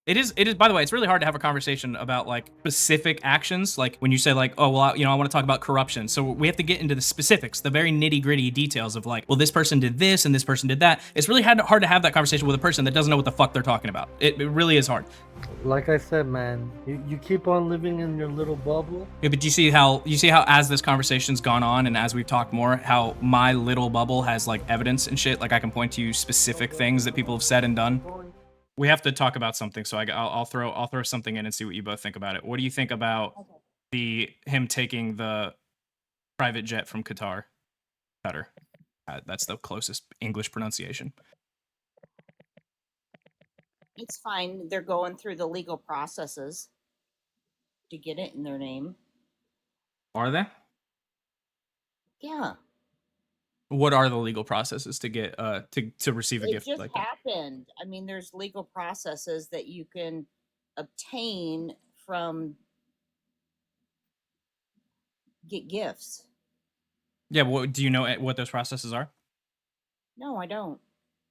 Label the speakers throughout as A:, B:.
A: It is, by the way, it's really hard to have a conversation about like specific actions. Like when you say like, oh, well, I want to talk about corruption. So we have to get into the specifics, the very nitty gritty details of like, well, this person did this and this person did that. It's really hard to have that conversation with a person that doesn't know what the fuck they're talking about. It really is hard.
B: Like I said, man, you keep on living in your little bubble.
A: Yeah, but you see how as this conversation's gone on and as we've talked more, how my little bubble has like evidence and shit. Like I can point to you specific things that people have said and done. We have to talk about something, so I'll throw something in and see what you both think about it. What do you think about him taking the private jet from Qatar? Qatar. That's the closest English pronunciation.
C: It's fine. They're going through the legal processes to get it in their name.
A: Are they?
C: Yeah.
A: What are the legal processes to get to receive a gift like that?
C: It just happened. I mean, there's legal processes that you can obtain from get gifts.
A: Yeah, well, do you know what those processes are?
C: No, I don't.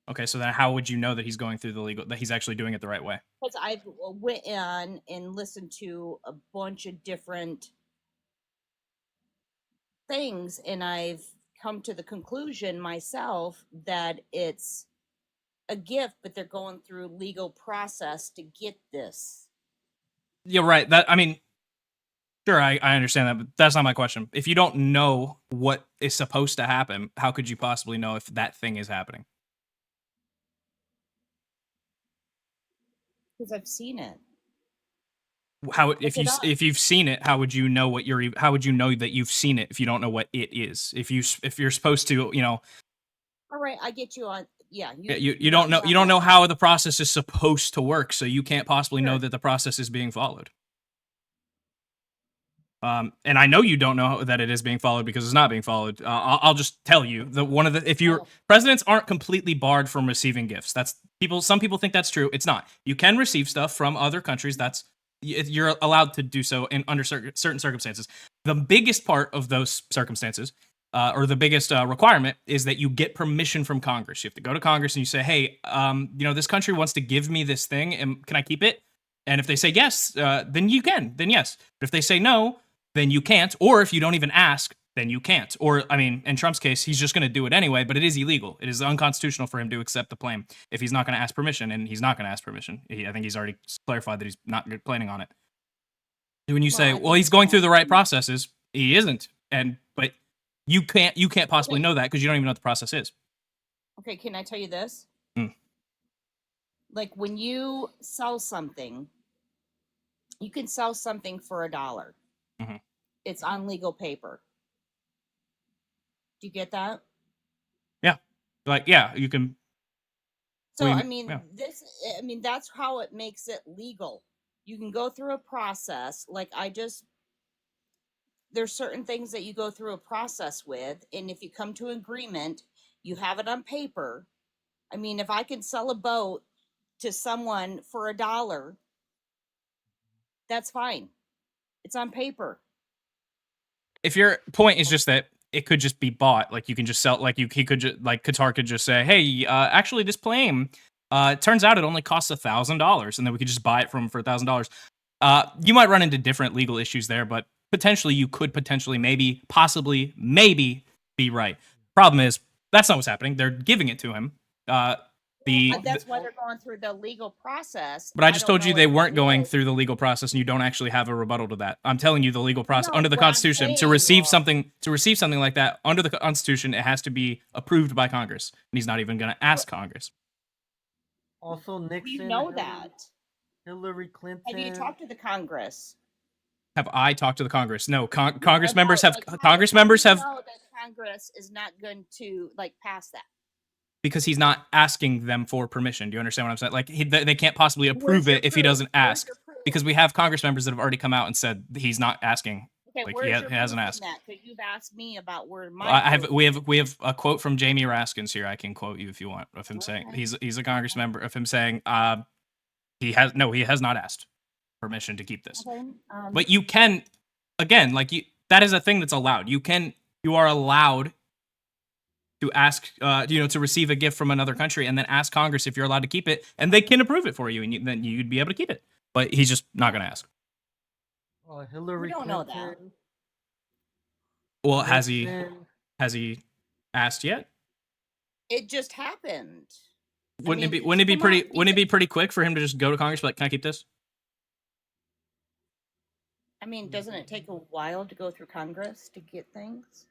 A: Okay, so then how would you know that he's going through the legal, that he's actually doing it the right way?
C: Because I've went on and listened to a bunch of different things, and I've come to the conclusion myself that it's a gift, but they're going through legal process to get this.
A: Yeah, right. That, I mean, sure, I understand that, but that's not my question. If you don't know what is supposed to happen, how could you possibly know if that thing is happening?
C: Because I've seen it.
A: How, if you've seen it, how would you know what how would you know that you've seen it if you don't know what it is? If you're supposed to,
C: All right, I get you on. Yeah,
A: you don't know how the process is supposed to work, so you can't possibly know that the process is being followed. And I know you don't know that it is being followed because it's not being followed. I'll just tell you that if you're presidents aren't completely barred from receiving gifts. That's some people think that's true. It's not. You can receive stuff from other countries. You're allowed to do so under certain circumstances. The biggest part of those circumstances, or the biggest requirement, is that you get permission from Congress. You have to go to Congress and you say, hey, this country wants to give me this thing, and can I keep it? And if they say yes, then you can. Then yes. But if they say no, then you can't. Or if you don't even ask, then you can't. Or, I mean, in Trump's case, he's just going to do it anyway, but it is illegal. It is unconstitutional for him to accept the claim if he's not going to ask permission, and he's not going to ask permission. I think he's already clarified that he's not planning on it. When you say, well, he's going through the right processes, he isn't. But you can't possibly know that because you don't even know what the process is.
C: Okay, can I tell you this? Like when you sell something, you can sell something for $1.
A: Mm-hmm.
C: It's on legal paper. Do you get that?
A: Yeah. Like, yeah, you can.
C: So, I mean, that's how it makes it legal. You can go through a process. Like there's certain things that you go through a process with. And if you come to an agreement, you have it on paper. I mean, if I can sell a boat to someone for $1, that's fine. It's on paper. If
A: your point is just that it could just be bought, like you can just sell, like Qatar could just say, hey, actually this plane, it turns out it only costs $1,000, and then we could just buy it for $1,000. You might run into different legal issues there, but potentially you could possibly be right. Problem is, that's not what's happening. They're giving it to him.
C: That's why they're going through the legal process.
A: But I just told you they weren't going through the legal process, and you don't actually have a rebuttal to that. I'm telling you the legal process under the Constitution to receive something like that under the Constitution, it has to be approved by Congress, and he's not even going to ask Congress.
B: Also, Nixon.
C: You know that.
B: Hillary Clinton.
C: Have you talked to the Congress?
A: Have I talked to the Congress? No, Congress members have. Congress members have.
C: No, that Congress is not going to pass that.
A: Because he's not asking them for permission. Do you understand what I'm saying? Like, they can't possibly approve it if he doesn't ask. Because we have Congress members that have already come out and said he's not asking.
C: Okay,
A: like, he hasn't asked.
C: Because you've asked me about where my.
A: We have a quote from Jamie Raskins here. I can quote you if you want, of him saying he's a Congress member, of him saying he has not asked permission to keep this. Okay, but you can, again, that is a thing that's allowed. You are allowed to ask, to receive a gift from another country and then ask Congress if you're allowed to keep it, and they can approve it for you, and then you'd be able to keep it. But he's just not going to ask.
C: We
B: Hillary
C: don't know that.
B: Clinton,
A: Well, has he
B: Nixon.
A: asked yet?
C: It just happened.
A: Wouldn't
C: mean,
A: it be
C: come on,
A: wouldn't it be pretty quick for him to just go to Congress, like, can I keep this?
C: I mean, doesn't it take a while to go through Congress to get things?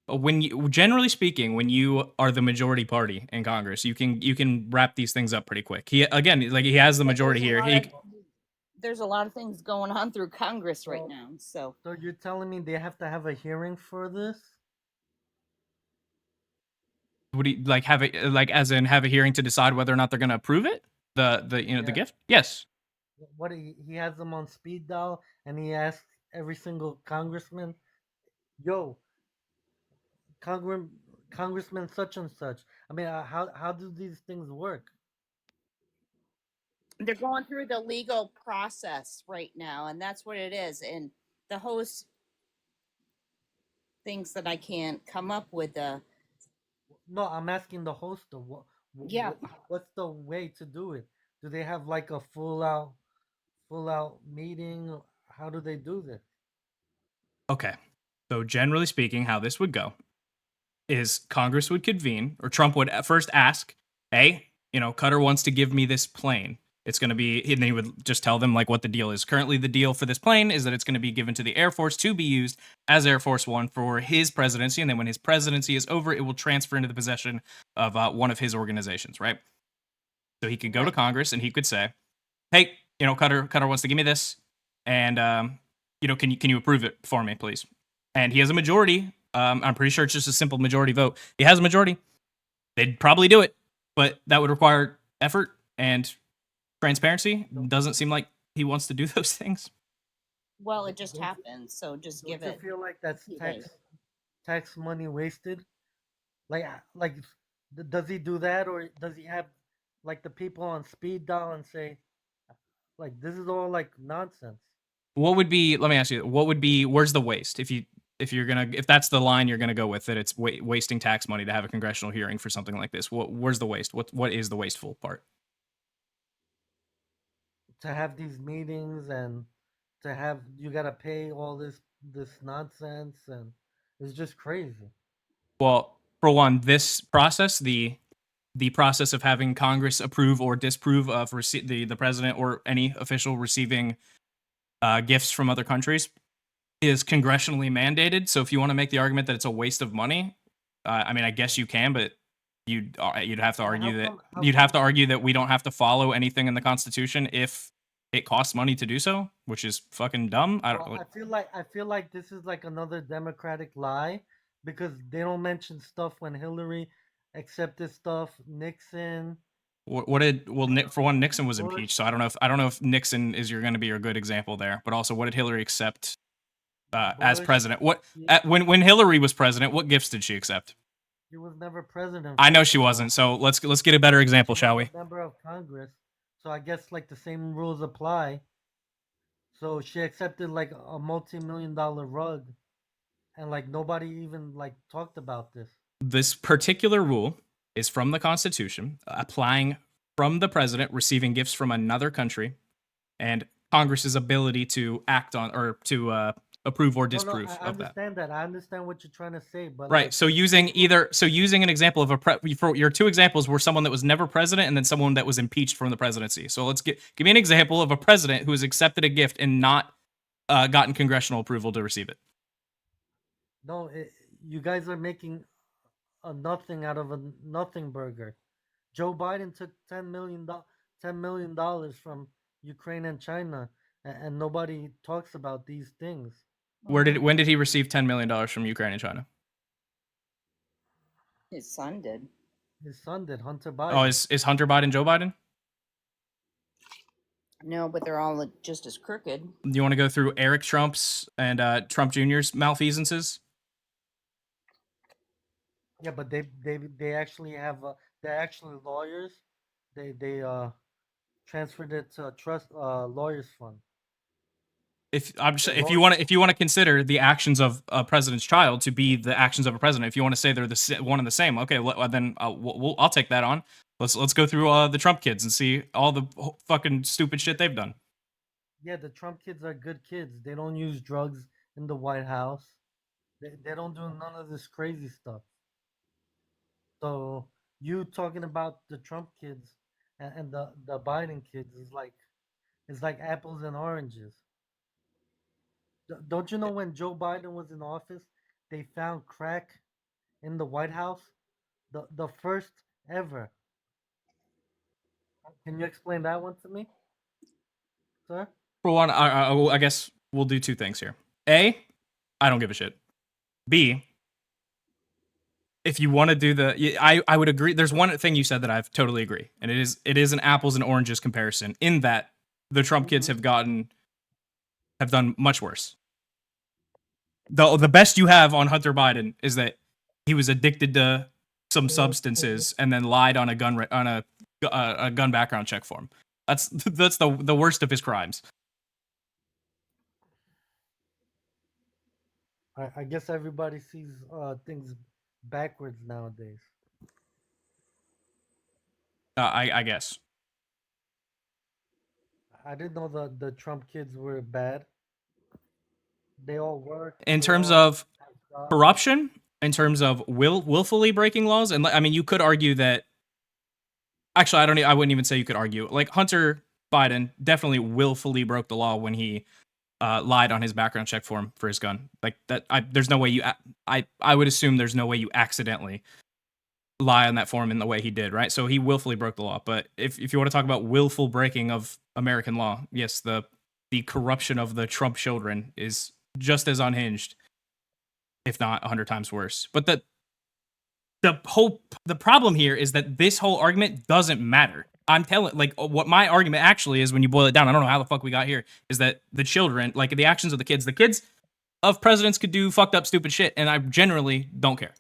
A: When you, generally speaking, when you are the majority party in Congress, you can wrap these things up pretty quick. He has the majority here.
C: There's a lot of things going on through Congress right
B: Well,
C: now. So
B: So you're telling me they have to have a hearing for this?
A: Would he like have it, like, as in have a hearing to decide whether or not they're going to approve it? The
B: Yeah.
A: gift? Yes.
B: What he has them on speed dial, and he asks every single congressman, "Yo, Congress, Congressman such and such." I mean, how do these things work?
C: they're going through the legal process right now, and that's what it is. And the host thinks that I can't come up with a
B: No, I'm asking the host. Though,
C: Yeah.
B: what's the way to do it? Do they have like a full out meeting? How do they do this?
A: Okay. So generally speaking, how this would go is Congress would convene, or Trump would at first ask, "Hey, Qatar wants to give me this plane. It's going to be," and then he would just tell them like what the deal is. Currently, the deal for this plane is that it's going to be given to the Air Force to be used as Air Force One for his presidency, and then when his presidency is over, it will transfer into the possession of one of his organizations, right? So he could go to Congress and he could say, "Hey, Qatar wants to give me this, and can you approve it for me, please?" And he has a majority. I'm pretty sure it's just a simple majority vote. He has a majority. They'd probably do it, but that would require effort and transparency. Doesn't seem like he wants to do those things.
C: Well, it just happened, so just give
B: Don't you
C: it.
B: feel like that's
C: few days.
B: tax money wasted? Like, does he do that, or does he have like the people on speed dial and say, like, this is all like nonsense?
A: What would be? Let me ask you. What would be? Where's the waste? If that's the line you're gonna go with, that it's wasting tax money to have a congressional hearing for something like this. Where's the waste? What is the wasteful part?
B: To have these meetings, and to have, you gotta pay all this nonsense, and it's just crazy.
A: Well, for one, this process, the process of having Congress approve or disapprove of the president or any official receiving gifts from other countries, is congressionally mandated. So if you want to make the argument that it's a waste of money, I mean, I guess you can, but you'd have to argue that we don't have to follow anything in the Constitution if it costs money to do so, which is fucking dumb.
B: Well, I feel like this is like another Democratic lie, because they don't mention stuff when Hillary accepted stuff, Nixon.
A: For one, Nixon was
B: Bush.
A: impeached, so I don't know if Nixon is going to be a good example there. But also, what did Hillary accept as
B: Bush.
A: president? When Hillary was president, what gifts did she accept?
B: She was never president.
A: I know she wasn't. So let's get a better example, shall we?
B: Member of Congress, so I guess like the same rules apply. So she accepted like a multi-million-dollar rug, and like nobody even like talked about this.
A: This particular rule is from the Constitution, applying from the president receiving gifts from another country, and Congress's ability to act on, or to approve or disapprove
B: I
A: of that.
B: understand that. I understand what you're trying to say, but
A: Right.
B: like,
A: So using an example of your two examples were someone that was never president and then someone that was impeached from the presidency. So give me an example of a president who has accepted a gift and not gotten congressional approval to receive it.
B: no, you guys are making a nothing out of a nothing burger. Joe Biden took $10 million from Ukraine and China, and nobody talks about these things.
A: When did he receive $10 million from Ukraine and China?
C: His son did.
B: His son did, Hunter Biden.
A: Oh, is Hunter Biden Joe Biden?
C: No, but they're all just as crooked.
A: Do you want to go through Eric Trump's and Trump Jr.'s malfeasances?
B: Yeah, but they actually have they're actually lawyers. They transferred it to a trust lawyers fund.
A: if you want to consider the actions of a president's child to be the actions of a president, if you want to say they're one and the same, okay, then I'll take that on. Let's go through the Trump kids and see all the fucking stupid shit they've done.
B: Yeah, the Trump kids are good kids. They don't use drugs in the White House. They don't do none of this crazy stuff. So you talking about the Trump kids and the Biden kids is like it's like apples and oranges. Don't you know when Joe Biden was in office, they found crack in the White House, the first ever. Can you explain that one to me, sir?
A: For one, I guess we'll do two things here. A, I don't give a shit. B, if you want to do I would agree. There's one thing you said that I totally agree, and it is an apples and oranges comparison in that the Trump kids have done much worse. The best you have on Hunter Biden is that he was addicted to some substances and then lied on a gun background check form. That's the worst of his crimes.
B: I guess everybody sees things backwards nowadays.
A: I guess.
B: I didn't know the Trump kids were bad. They all work.
A: In
B: They
A: terms
B: all
A: of
B: have jobs.
A: corruption, in terms of willfully breaking laws, and I mean, you could argue that. Actually, I wouldn't even say you could argue. Like Hunter Biden definitely willfully broke the law when he lied on his background check form for his gun. Like that, there's no way you. I would assume there's no way you accidentally lie on that form in the way he did, right? So he willfully broke the law. But if you want to talk about willful breaking of American law, yes, the corruption of the Trump children is just as unhinged, if not 100 times worse. But the problem here is that this whole argument doesn't matter. I'm telling, like, what my argument actually is, when you boil it down, I don't know how the fuck we got here, is that the children, like the actions of the kids of presidents could do fucked up stupid shit, and I generally don't care.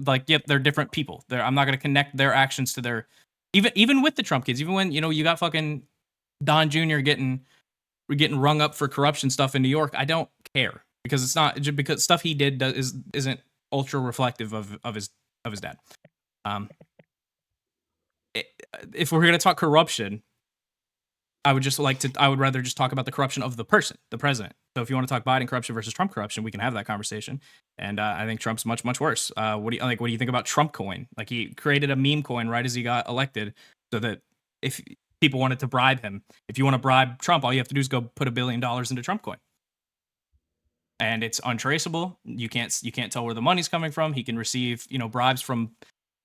A: Like, yep, they're different people. I'm not gonna connect their actions to their, even with the Trump kids, even when you got fucking Don Jr. getting rung up for corruption stuff in New York, I don't care, because it's not just because stuff he did isn't ultra reflective of his dad. If we're gonna talk corruption, I would rather just talk about the corruption of the person, the president. So if you want to talk Biden corruption versus Trump corruption, we can have that conversation. And I think Trump's much worse. What do you think about Trump coin? Like, he created a meme coin right as he got elected, so that if people wanted to bribe him, if you want to bribe Trump, all you have to do is go put $1 billion into Trump coin, and it's untraceable. You can't tell where the money's coming from. He can receive bribes from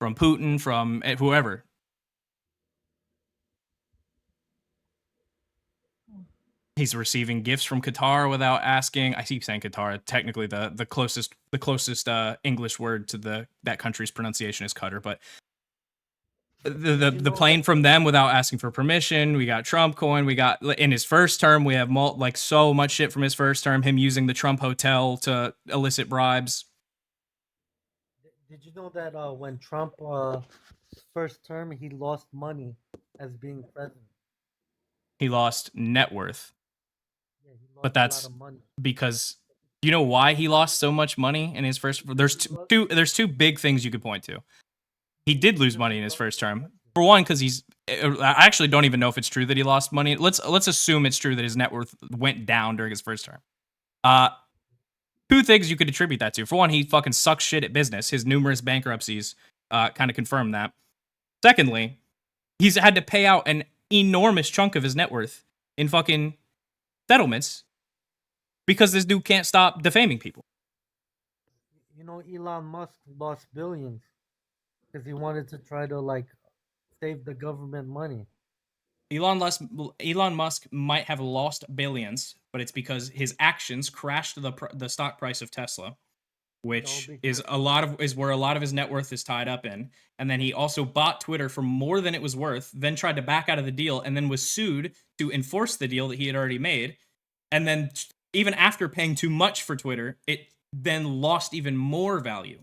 A: Putin, from whoever. He's receiving gifts from Qatar without asking. I keep saying Qatar. Technically, the closest English word to that country's pronunciation is Qatar, but the plane from them without asking for permission. We got Trump coin. We got, in his first term, we have so much shit from his first term. Him using the Trump hotel to elicit bribes.
B: Did you know that when Trump first term, he lost money as being president?
A: He lost net worth.
B: Yeah, he lost
A: But that's
B: a lot of money.
A: because, you know why he lost so much money in his first? There's two big things you could point to. He did lose money in his first term. For one, because I actually don't even know if it's true that he lost money. Let's assume it's true that his net worth went down during his first term. Two things you could attribute that to. For one, he fucking sucks shit at business. His numerous bankruptcies kind of confirm that. Secondly, he's had to pay out an enormous chunk of his net worth in fucking settlements because this dude can't stop defaming people.
B: You know, Elon Musk lost billions because he wanted to try to save the government money.
A: Elon Musk might have lost billions, but it's because his actions crashed the stock price of Tesla, which is where a lot of his net worth is tied up in. And then he also bought Twitter for more than it was worth, then tried to back out of the deal, and then was sued to enforce the deal that he had already made. And then even after paying too much for Twitter, it then lost even more value.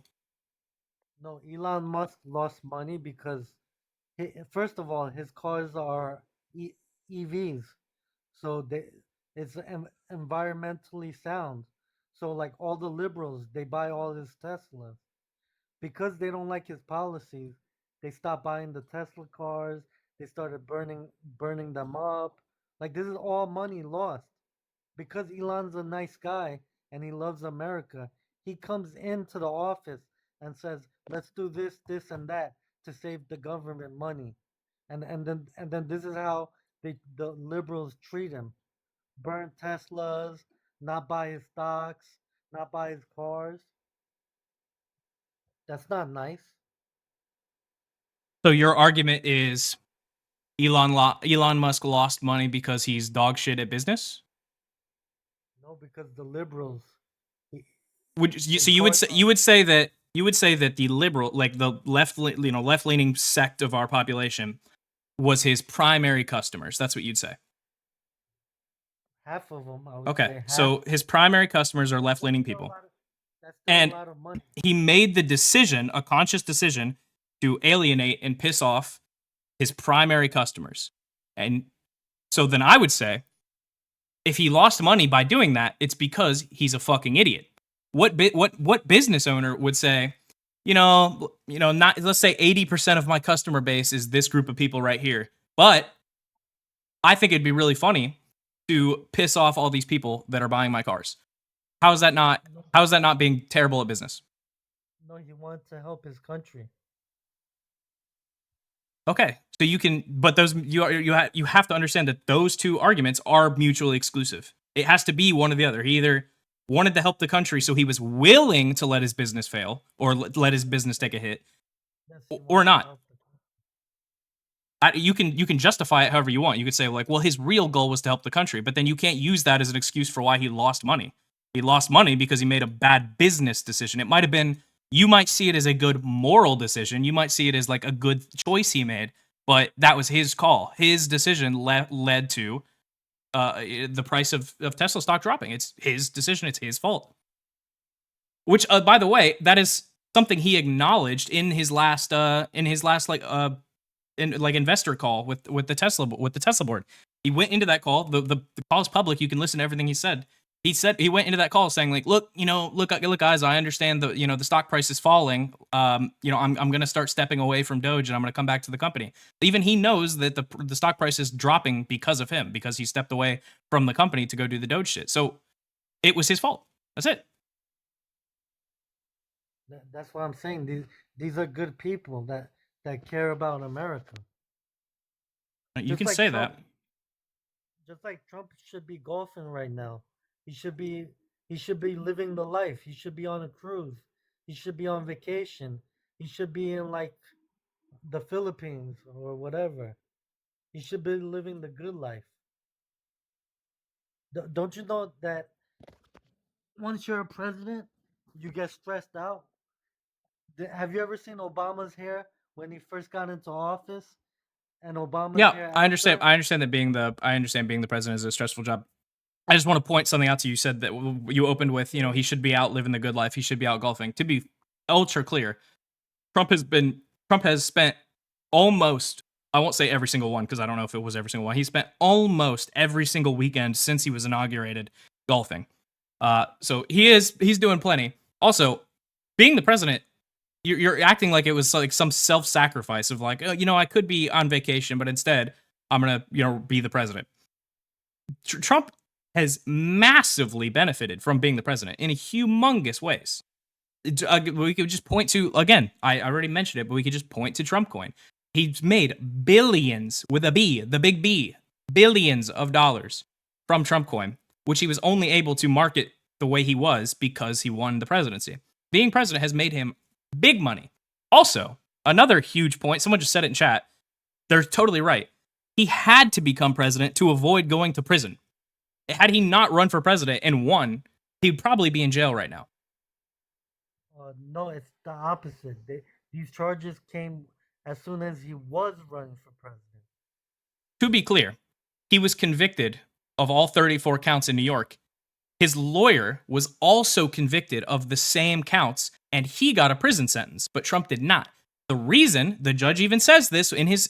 B: No, Elon Musk lost money because, first of all, his cars are EVs, so it's environmentally sound. So like all the liberals, they buy all his Teslas because they don't like his policies. They stopped buying the Tesla cars. They started burning them up. Like this is all money lost because Elon's a nice guy and he loves America. He comes into the office and says, "Let's do this, this, and that to save the government money," and then this is how the liberals treat him: burn Teslas, not buy his stocks, not buy his cars. That's not nice.
A: So your argument is Elon Musk lost money because he's dog shit at business?
B: No, because the liberals.
A: So you would say that the liberal, like the left leaning sect of our population was his primary customers. That's what you'd say.
B: Half of them, I would say.
A: Okay.
B: Half.
A: So his primary customers are left leaning people.
B: That's still
A: And
B: a lot of money.
A: he made the decision, a conscious decision, to alienate and piss off his primary customers. And so then I would say, if he lost money by doing that, it's because he's a fucking idiot. What business owner would say, not, let's say 80% of my customer base is this group of people right here, but I think it'd be really funny to piss off all these people that are buying my cars. How is that not being terrible at business?
B: No, he wants to help his country.
A: Okay, so you can, but those you have to understand that those two arguments are mutually exclusive. It has to be one or the other. He either wanted to help the country, so he was willing to let his business fail or let his business take a hit,
B: Yes,
A: or not. You can justify it however you want. You could say like, well, his real goal was to help the country, but then you can't use that as an excuse for why he lost money. He lost money because he made a bad business decision. It might have been, you might see it as a good moral decision. You might see it as like a good choice he made, but that was his call. His decision led to the price of Tesla stock dropping. It's his decision. It's his fault. Which, by the way, that is something he acknowledged in his last investor call with the Tesla board. He went into that call. The call is public. You can listen to everything he said. He went into that call saying like, look, guys, I understand the stock price is falling. I'm going to start stepping away from Doge and I'm going to come back to the company. Even he knows that the stock price is dropping because of him, because he stepped away from the company to go do the Doge shit. So it was his fault. That's it.
B: That's what I'm saying. These are good people that care about America.
A: You
B: Just
A: can
B: like
A: say
B: Trump.
A: that.
B: Just like Trump should be golfing right now. He should be living the life. He should be on a cruise. He should be on vacation. He should be in like the Philippines or whatever. He should be living the good life. Don't you know that once you're a president, you get stressed out? Have you ever seen Obama's hair when he first got into office? And Obama's
A: Yeah,
B: hair
A: I understand.
B: after?
A: I understand that being the president is a stressful job. I just want to point something out to you. You said that you opened with, he should be out living the good life. He should be out golfing. To be ultra clear, Trump has spent almost, I won't say every single one because I don't know if it was every single one. He spent almost every single weekend since he was inaugurated golfing. So he's doing plenty. Also, being the president, you're acting like it was like some self-sacrifice of like, I could be on vacation, but instead I'm gonna be the president. Trump has massively benefited from being the president in humongous ways. We could just point to, again, I already mentioned it, but we could just point to Trump coin. He's made billions with a B, the big B, billions of dollars from Trump coin, which he was only able to market the way he was because he won the presidency. Being president has made him big money. Also, another huge point, someone just said it in chat, they're totally right. He had to become president to avoid going to prison. Had he not run for president and won, he'd probably be in jail right now.
B: No, it's the opposite. These charges came as soon as he was running for president.
A: To be clear, he was convicted of all 34 counts in New York. His lawyer was also convicted of the same counts, and he got a prison sentence, but Trump did not. The reason, the judge even says this in his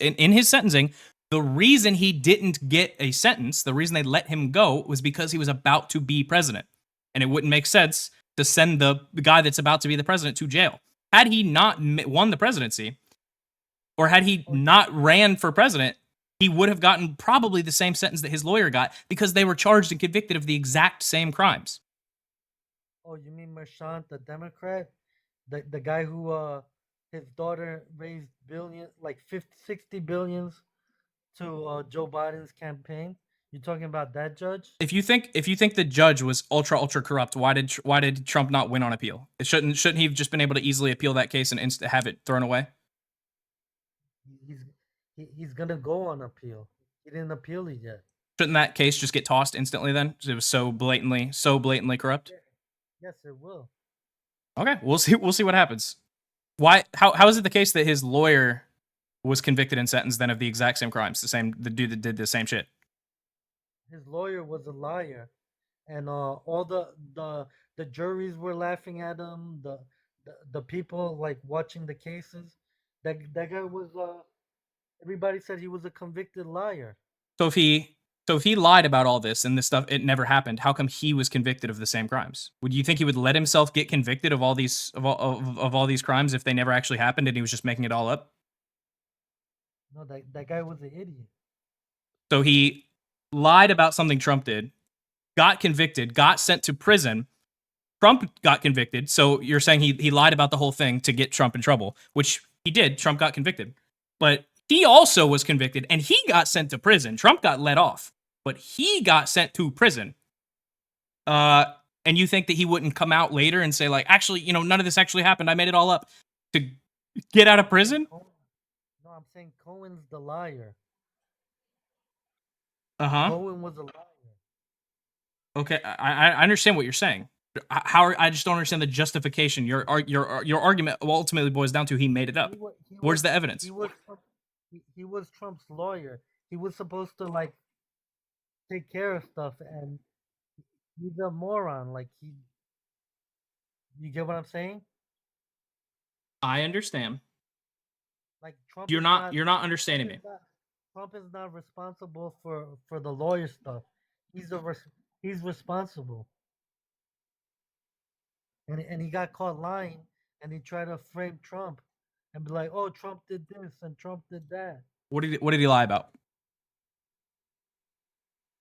A: sentencing, The reason he didn't get a sentence, the reason they let him go, was because he was about to be president. And it wouldn't make sense to send the guy that's about to be the president to jail. Had he not won the presidency, or had he not ran for president, he would have gotten probably the same sentence that his lawyer got because they were charged and convicted of the exact same crimes.
B: Oh, you mean Merchant, the Democrat? The guy who his daughter raised like 50, 60 billions to Joe Biden's campaign? You talking about that judge?
A: If you think the judge was ultra corrupt, why did Trump not win on appeal? It shouldn't he have just been able to easily appeal that case and have it thrown away?
B: He's he's gonna go on appeal. He didn't appeal it yet.
A: Shouldn't that case just get tossed instantly then? It was so blatantly corrupt.
B: Yes, it will.
A: Okay, we'll see what happens. Why? How is it the case that his lawyer was convicted and sentenced then of the exact same crimes? The dude that did the same shit.
B: His lawyer was a liar, and all the juries were laughing at him. The people like watching the cases. That guy was everybody said he was a convicted liar.
A: So if he lied about all this and this stuff, it never happened. How come he was convicted of the same crimes? Would you think he would let himself get convicted of all these all these crimes if they never actually happened and he was just making it all up?
B: No, that guy was an idiot.
A: So he lied about something Trump did, got convicted, got sent to prison. Trump got convicted. So you're saying he lied about the whole thing to get Trump in trouble, which he did. Trump got convicted. But he also was convicted and he got sent to prison. Trump got let off, but he got sent to prison. And you think that he wouldn't come out later and say, like, actually, none of this actually happened. I made it all up to get out of prison?
B: No, I'm saying Cohen's the liar.
A: Uh-huh.
B: Cohen was a liar.
A: Okay, I understand what you're saying. I just don't understand the justification. Your argument ultimately boils down to he made it up. Where's the evidence?
B: He was Trump's lawyer. He was supposed to like take care of stuff, and he's a moron. Like you get what I'm saying?
A: I understand.
B: Like Trump.
A: You're not understanding me.
B: Trump is not responsible for the lawyer stuff. He's responsible. And he got caught lying, and he tried to frame Trump and be like, "Oh, Trump did this and Trump did that."
A: What did he lie about?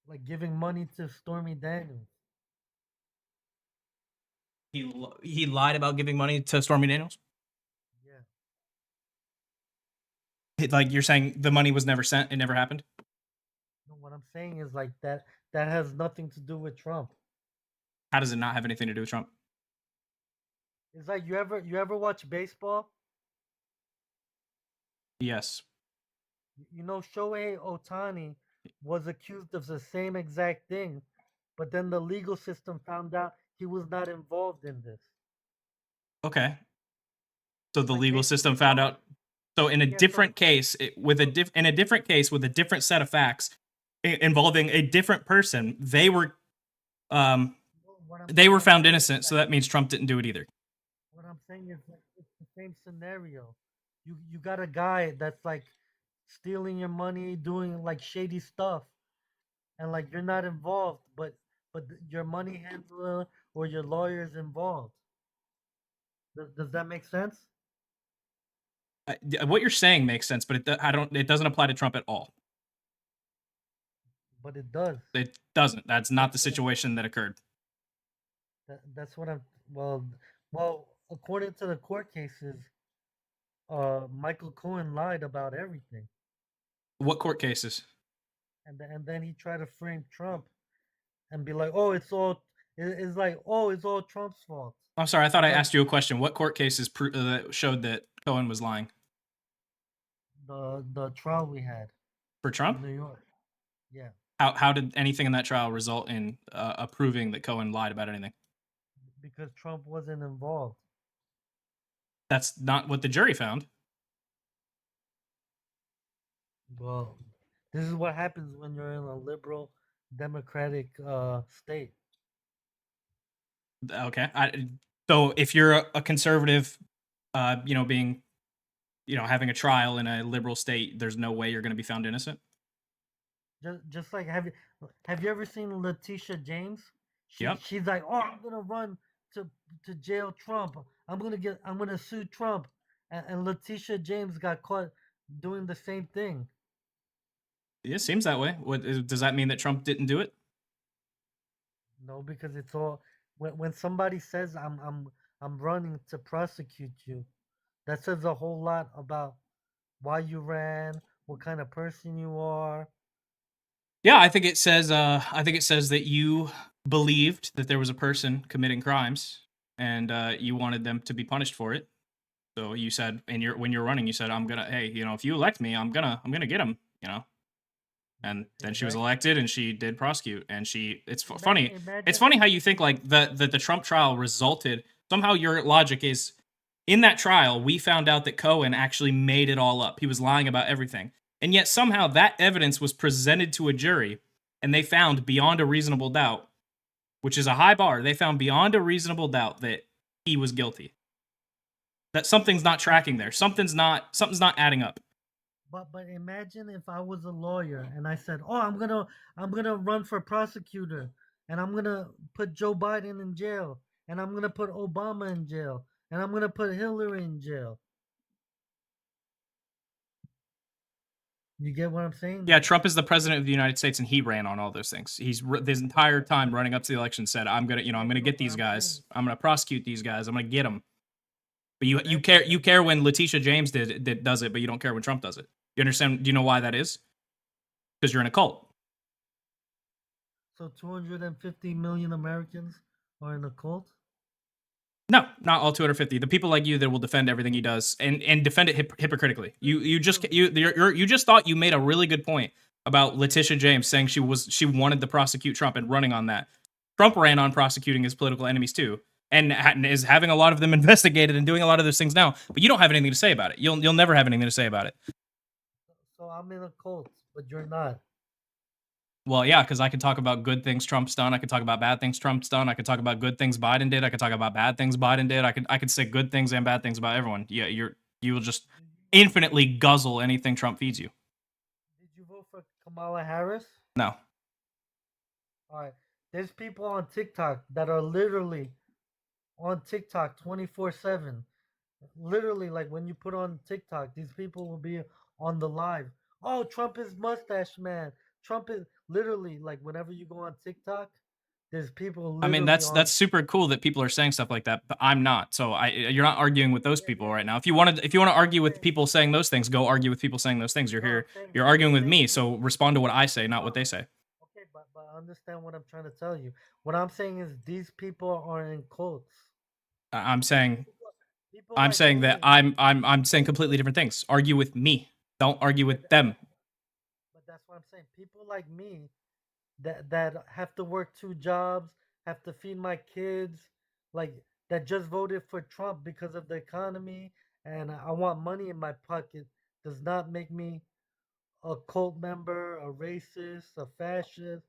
B: Like giving money to Stormy Daniels.
A: He lied about giving money to Stormy Daniels?
B: Yeah.
A: Like you're saying the money was never sent, it never happened?
B: No, what I'm saying is like that has nothing to do with Trump.
A: How does it not have anything to do with Trump?
B: It's like you ever watch baseball?
A: Yes.
B: Shohei Ohtani was accused of the same exact thing, but then the legal system found out he was not involved in this.
A: Okay. So the legal system found out. So in a different case, with a different set of facts involving a different person, they were found innocent. So that means Trump didn't do it either.
B: What I'm saying is like, it's the same scenario. You got a guy that's like stealing your money, doing like shady stuff, and like you're not involved, but your money handler or your lawyer is involved. Does that make sense?
A: What you're saying makes sense, but it doesn't apply to Trump at all.
B: But it does.
A: It doesn't. That's not the situation that occurred.
B: That's what I'm. Well, according to the court cases, Michael Cohen lied about everything.
A: What court cases?
B: And then he tried to frame Trump, and be like, "Oh, it's all Trump's fault."
A: I'm sorry. I thought I asked you a question. What court cases that showed that Cohen was lying?
B: The trial we had
A: for Trump,
B: in New York. Yeah.
A: How did anything in that trial result in approving that Cohen lied about anything?
B: Because Trump wasn't involved.
A: That's not what the jury found.
B: Well, this is what happens when you're in a liberal democratic state.
A: Okay. So if you're a conservative, being, having a trial in a liberal state, there's no way you're going to be found innocent?
B: Just like have you ever seen Letitia James?
A: Yep.
B: She's like, oh, I'm gonna run to to jail Trump. I'm gonna sue Trump, and Letitia James got caught doing the same thing.
A: It seems that way. Does that mean that Trump didn't do it?
B: No, because it's all when somebody says I'm running to prosecute you, that says a whole lot about why you ran, what kind of person you are.
A: Yeah, I think it says. I think it says that you believed that there was a person committing crimes, and you wanted them to be punished for it. So you said, when you're running, you said, "I'm gonna, hey, if you elect me, I'm gonna get him." And then she was
B: Exactly.
A: elected, and she did prosecute, and it's funny. It's
B: Imagine
A: funny how you think like the Trump trial resulted. Somehow your logic is, in that trial, we found out that Cohen actually made it all up. He was lying about everything. And yet somehow that evidence was presented to a jury, and they found beyond a reasonable doubt, which is a high bar, they found beyond a reasonable doubt that he was guilty. That something's not tracking there. Something's not adding up.
B: But imagine if I was a lawyer and I said, "Oh, I'm gonna run for prosecutor, and I'm gonna put Joe Biden in jail, and I'm gonna put Obama in jail, and I'm gonna put Hillary in jail." You get what I'm saying?
A: Yeah, Trump is the president of the United States, and he ran on all those things. His entire time running up to the election said, I'm gonna get
B: But
A: these
B: I'm saying,
A: guys. I'm gonna prosecute these guys. I'm gonna get them." But you
B: imagine,
A: care when Letitia James does it, but you don't care when Trump does it. You understand? Do you know why that is? Because you're in a cult.
B: so 250 million Americans are in a cult.
A: No, not all 250. The people like you that will defend everything he does and defend it hypocritically. You just thought you made a really good point about Letitia James saying she wanted to prosecute Trump and running on that. Trump ran on prosecuting his political enemies too, and is having a lot of them investigated and doing a lot of those things now. But you don't have anything to say about it. You'll never have anything to say about it.
B: So I'm in a cult, but you're not.
A: Well, yeah, because I could talk about good things Trump's done. I could talk about bad things Trump's done. I could talk about good things Biden did. I could talk about bad things Biden did. I could say good things and bad things about everyone. Yeah, you will just infinitely guzzle anything Trump feeds you.
B: Did you vote for Kamala Harris?
A: No.
B: All right. There's people on TikTok that are literally on TikTok 24/7. Literally, like when you put on TikTok, these people will be on the live. Oh, Trump is mustache man. Trump is literally like whenever you go on TikTok, there's people
A: I mean,
B: literally
A: that's
B: on.
A: super cool that people are saying stuff like that, but I'm not. So you're not arguing with those
B: Yeah,
A: people
B: yeah.
A: right now. If you want to argue with
B: Saying,
A: people saying those things, go argue with people saying those things. You're
B: no, I'm
A: here.
B: saying
A: You're arguing with
B: saying
A: me.
B: these.
A: So respond to what I say, not what
B: No,
A: they say.
B: okay, but understand what I'm trying to tell you. What I'm saying is these people are in cults.
A: I'm saying
B: People, people
A: I'm
B: like
A: saying that
B: me.
A: I'm saying completely different things. Argue with me. Don't argue
B: But
A: with them.
B: but that's what I'm saying. People like me that have to work two jobs, have to feed my kids, like that just voted for Trump because of the economy, and I want money in my pocket, does not make me a cult member, a racist, a fascist.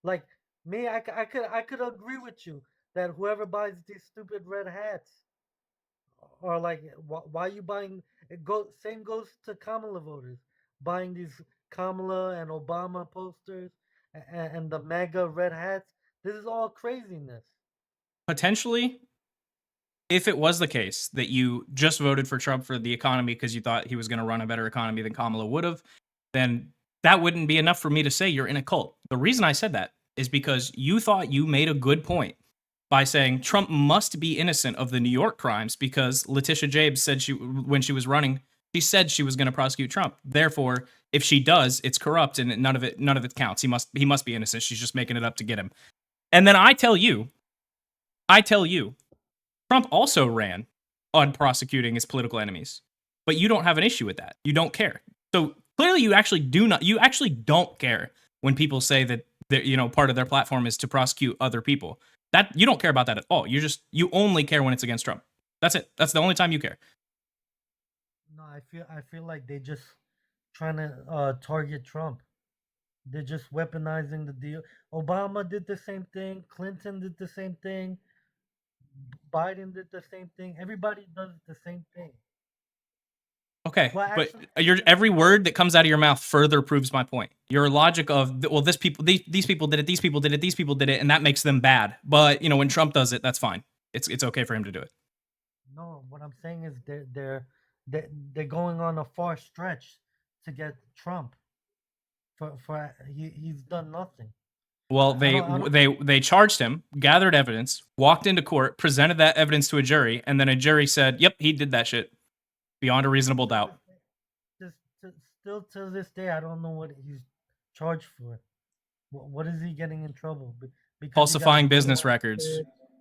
B: Like me, I could agree with you that whoever buys these stupid red hats, or like why you buying it go same goes to Kamala voters buying these Kamala and Obama posters and the mega red hats. This is all craziness.
A: Potentially, if it was the case that you just voted for Trump for the economy because you thought he was going to run a better economy than Kamala would have, then that wouldn't be enough for me to say you're in a cult. The reason I said that is because you thought you made a good point by saying Trump must be innocent of the New York crimes because Letitia James said when she was running, she said she was going to prosecute Trump. Therefore, if she does, it's corrupt and none of it counts. He must be innocent. She's just making it up to get him. And then I tell you, Trump also ran on prosecuting his political enemies, but you don't have an issue with that. You don't care. So clearly, you actually don't care when people say that part of their platform is to prosecute other people. That you don't care about that at all. You only care when it's against Trump. That's it. That's the only time you care.
B: No, I feel like they just trying to target Trump. They're just weaponizing the deal. Obama did the same thing. Clinton did the same thing. Biden did the same thing. Everybody does the same thing.
A: Okay,
B: Well,
A: but
B: actually,
A: your every word that comes out of your mouth further proves my point. Your logic of well, these people did it, these people did it, these people did it, and that makes them bad. But when Trump does it, that's fine. It's okay for him to do it.
B: no. What I'm saying is they're going on a far stretch to get Trump for he's done nothing.
A: Well,
B: I
A: they
B: don't. I don't.
A: they charged him, gathered evidence, walked into court, presented that evidence to a jury, and then a jury said, "Yep, he did that shit beyond a reasonable doubt."
B: Just, still to this day, I don't know what he's charged for. What is he getting in trouble? Because he got
A: Falsifying
B: money
A: business records,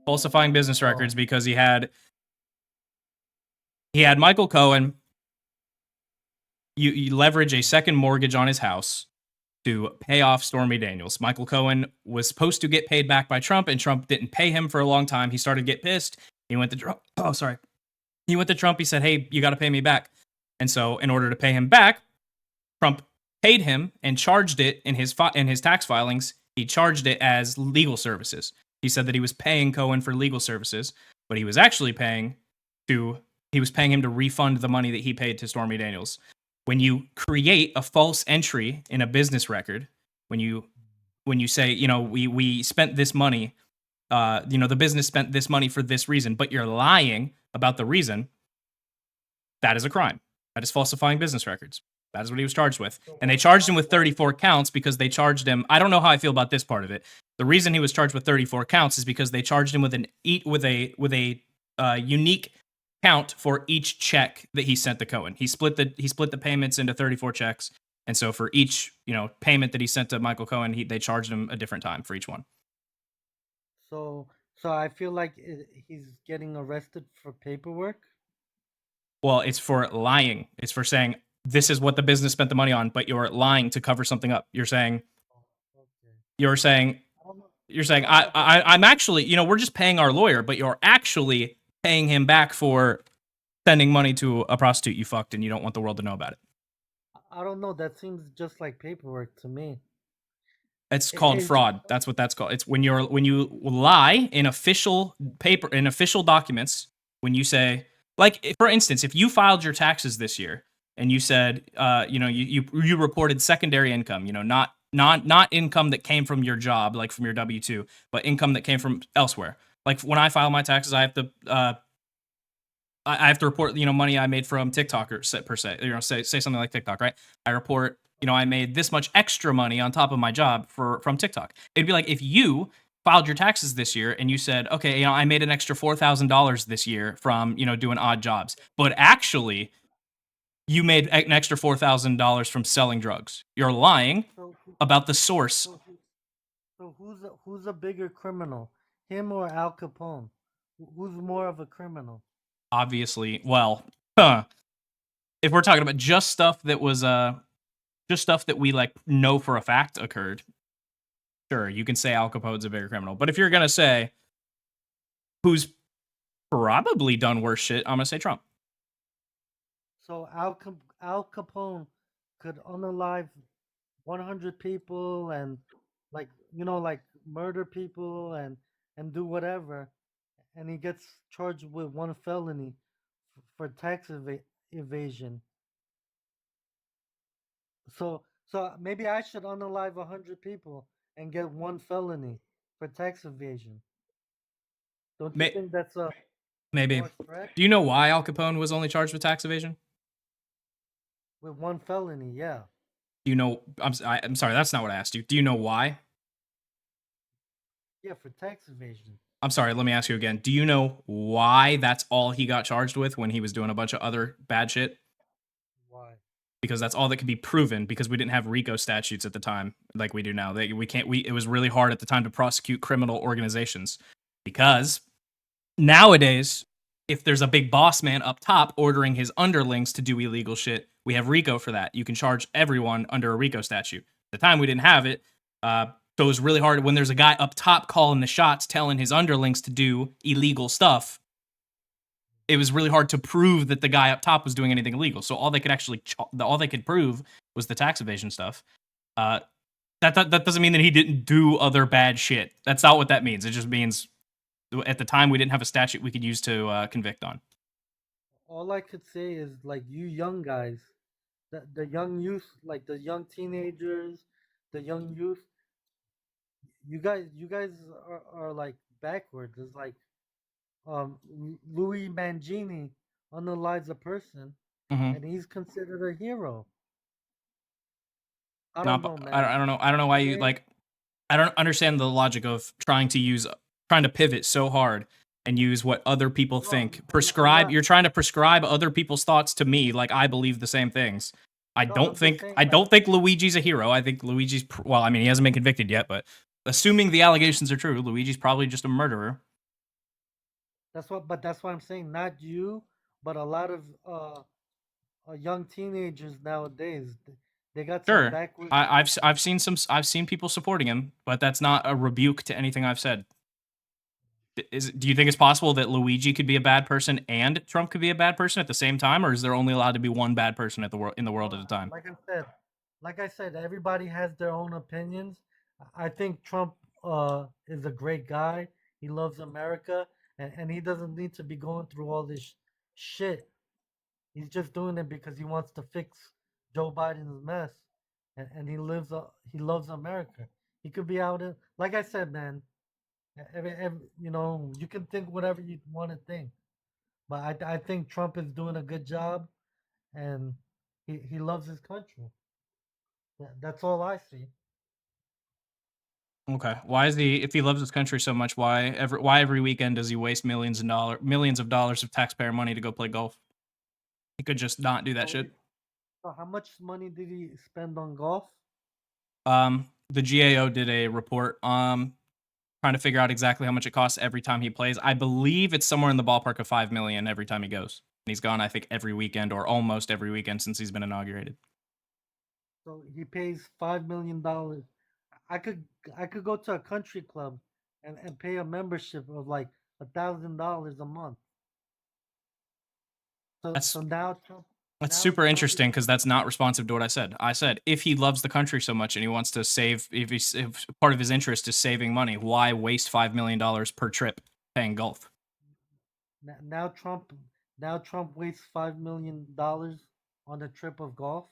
A: falsifying business
B: Oh,
A: records because he had Michael Cohen. You leverage a second mortgage on his house to pay off Stormy Daniels. Michael Cohen was supposed to get paid back by Trump, and Trump didn't pay him for a long time. He started to get pissed. He went to Trump. Oh, sorry. He went to Trump. He said, "Hey, you got to pay me back." And so, in order to pay him back, Trump paid him and charged it in his tax filings. He charged it as legal services. He said that he was paying Cohen for legal services, but he was actually paying him to refund the money that he paid to Stormy Daniels. When you create a false entry in a business record, when you say, we spent this money, the business spent this money for this reason, but you're lying about the reason, that is a crime. That is falsifying business records. That is what he was charged with. And they charged him with 34 counts because they charged him. I don't know how I feel about this part of it. The reason he was charged with 34 counts is because they charged him with a unique count for each check that he sent to Cohen. He split the payments into 34 checks. And so for each, payment that he sent to Michael Cohen, they charged him a different time for each one.
B: so I feel like he's getting arrested for paperwork.
A: Well, it's for lying. It's for saying this is what the business spent the money on, but you're lying to cover something up. You're saying
B: Okay.
A: you're saying
B: I don't know.
A: you're saying
B: I don't know.
A: I'm actually, we're just paying our lawyer, but you're actually paying him back for sending money to a prostitute you fucked, and you don't want the world to know about it.
B: I don't know. That seems just like paperwork to me.
A: It's called
B: It's
A: fraud. That's what that's called. It's when you lie in official paper, in official documents. When you say, like, for instance, if you filed your taxes this year and you said, you reported secondary income, not income that came from your job, like from your W-2, but income that came from elsewhere. Like when I file my taxes, I have to report, money I made from TikTok per se, say something like TikTok, right? I report, I made this much extra money on top of my job from TikTok. It'd be like if you filed your taxes this year and you said, okay, I made an extra $4,000 this year from, doing odd jobs, but actually you made an extra $4,000 from selling drugs. You're lying
B: so
A: about the source.
B: so who's a bigger criminal, him or Al Capone? Who's more of a criminal?
A: Obviously, well, if we're talking about just stuff that was just stuff that we like know for a fact occurred, sure, you can say Al Capone's a bigger criminal. But if you're gonna say who's probably done worse shit, I'm gonna say Trump.
B: So Al Capone could unalive 100 people and like murder people and do whatever, and he gets charged with one felony for tax evasion. So maybe I should unalive 100 people and get one felony for tax evasion. Don't you
A: May-
B: think that's a
A: Maybe.
B: more stretch?
A: Do you know why Al Capone was only charged with tax evasion?
B: With one felony, yeah.
A: Do you know? I'm sorry, that's not what I asked you. Do you know why?
B: Yeah, for tax evasion.
A: I'm sorry, let me ask you again. Do you know why that's all he got charged with when he was doing a bunch of other bad shit?
B: Why?
A: Because that's all that could be proven, because we didn't have RICO statutes at the time like we do now. It was really hard at the time to prosecute criminal organizations, because nowadays, if there's a big boss man up top ordering his underlings to do illegal shit, we have RICO for that. You can charge everyone under a RICO statute. At the time, we didn't have it. So it was really hard when there's a guy up top calling the shots, telling his underlings to do illegal stuff. It was really hard to prove that the guy up top was doing anything illegal. So all they could prove was the tax evasion stuff. That doesn't mean that he didn't do other bad shit. That's not what that means. It just means at the time we didn't have a statute we could use to convict on.
B: all I could say is like you young guys, the young youth, like the young teenagers, the young youth, you guys are like backwards. It's like Louis Mangini unalives a person,
A: Hmm.
B: and he's considered a hero. I don't
A: Not,
B: know, man.
A: I don't know. I don't know why you
B: Today,
A: like. I don't understand the logic of trying to pivot so hard and use what other people
B: no,
A: think.
B: I'm
A: Prescribe.
B: not.
A: You're trying to prescribe other people's thoughts to me, like I believe the same things.
B: No, I'm just saying,
A: I
B: like,
A: don't think Luigi's a hero. I think well, I mean, he hasn't been convicted yet, but assuming the allegations are true, Luigi's probably just a murderer.
B: that's what I'm saying. Not you, but a lot of young teenagers nowadays. They got some
A: Sure.
B: backward.
A: I've seen people supporting him, but that's not a rebuke to anything I've said. Do you think it's possible that Luigi could be a bad person and Trump could be a bad person at the same time, or is there only allowed to be one bad person in the world
B: No,
A: at a time?
B: like I said, everybody has their own opinions. I think Trump is a great guy. He loves America, and he doesn't need to be going through all this shit. He's just doing it because he wants to fix Joe Biden's mess, and he loves America. He could be out in, like I said, man. You can think whatever you want to think, but I think Trump is doing a good job, and he loves his country. That's all I see.
A: Okay. Why is he if he loves his country so much, why every weekend does he waste millions of dollars of taxpayer money to go play golf? He could just not do that
B: So,
A: shit.
B: so how much money did he spend on golf?
A: The GAO did a report trying to figure out exactly how much it costs every time he plays. I believe it's somewhere in the ballpark of 5 million every time he goes. And he's gone, I think, every weekend or almost every weekend since he's been inaugurated.
B: So he pays $5 million. I could I could go to a country club and pay a membership of like $1,000 a month. So
A: That's That's
B: now
A: super
B: Trump is
A: interesting because that's not responsive to what I said. I said if he loves the country so much and he wants to save, if part of his interest is saving money, why waste $5 million per trip paying golf?
B: now Trump wastes $5 million on a trip of golf.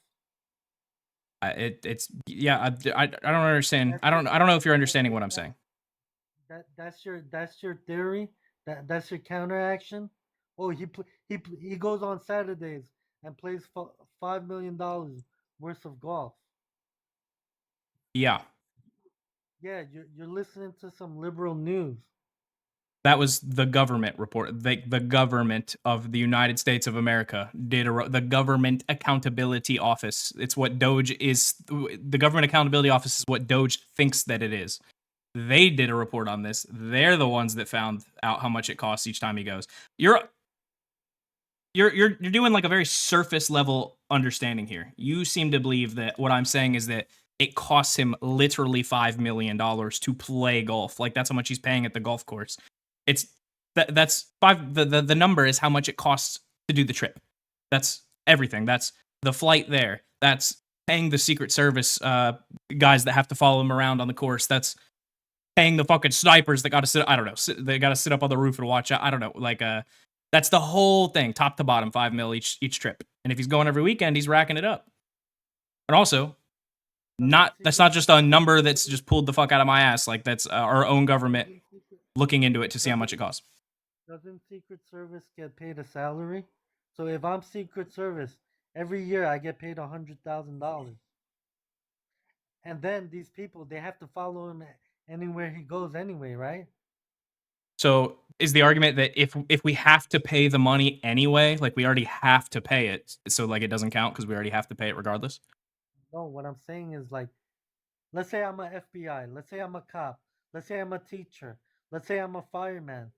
A: It's yeah. I don't understand.
B: That's your
A: I don't know if you're
B: that,
A: understanding
B: that,
A: what I'm
B: that,
A: saying.
B: that's your theory. That's your counteraction. Oh, he goes on Saturdays and plays $5 million worth of golf.
A: Yeah,
B: Yeah, you're listening to some liberal news.
A: that was the government report. The government of the United States of America did the Government Accountability Office. It's what Doge is. The Government Accountability Office is what Doge thinks that it is. They did a report on this. They're the ones that found out how much it costs each time he goes. You're you're doing like a very surface level understanding here. You seem to believe that what I'm saying is that it costs him literally $5 million to play golf. Like that's how much he's paying at the golf course. It's that's five. The number is how much it costs to do the trip. That's everything. That's the flight there. That's paying the Secret Service guys that have to follow him around on the course. That's paying the fucking snipers that got to sit. I don't know. They got to sit up on the roof and watch out. I don't know. Like that's the whole thing, top to bottom, 5 mil each trip. And if he's going every weekend, he's racking it up. And also,
B: Doesn't
A: that's
B: Secret
A: not just a number that's
B: doesn't
A: just pulled the fuck out of my ass. Like that's our own government
B: doesn't Secret
A: looking into it to see how much
B: doesn't
A: it costs.
B: doesn't Secret Service get paid a salary? So if I'm Secret Service, every year I get paid $100,000, and then these people they have to follow him anywhere he goes anyway, right?
A: So is the argument that if we have to pay the money anyway, like we already have to pay it, so like it doesn't count because we already have to pay it regardless?
B: No, what I'm saying is like, let's say I'm a FBI, let's say I'm a cop, let's say I'm a teacher, let's say I'm a fireman.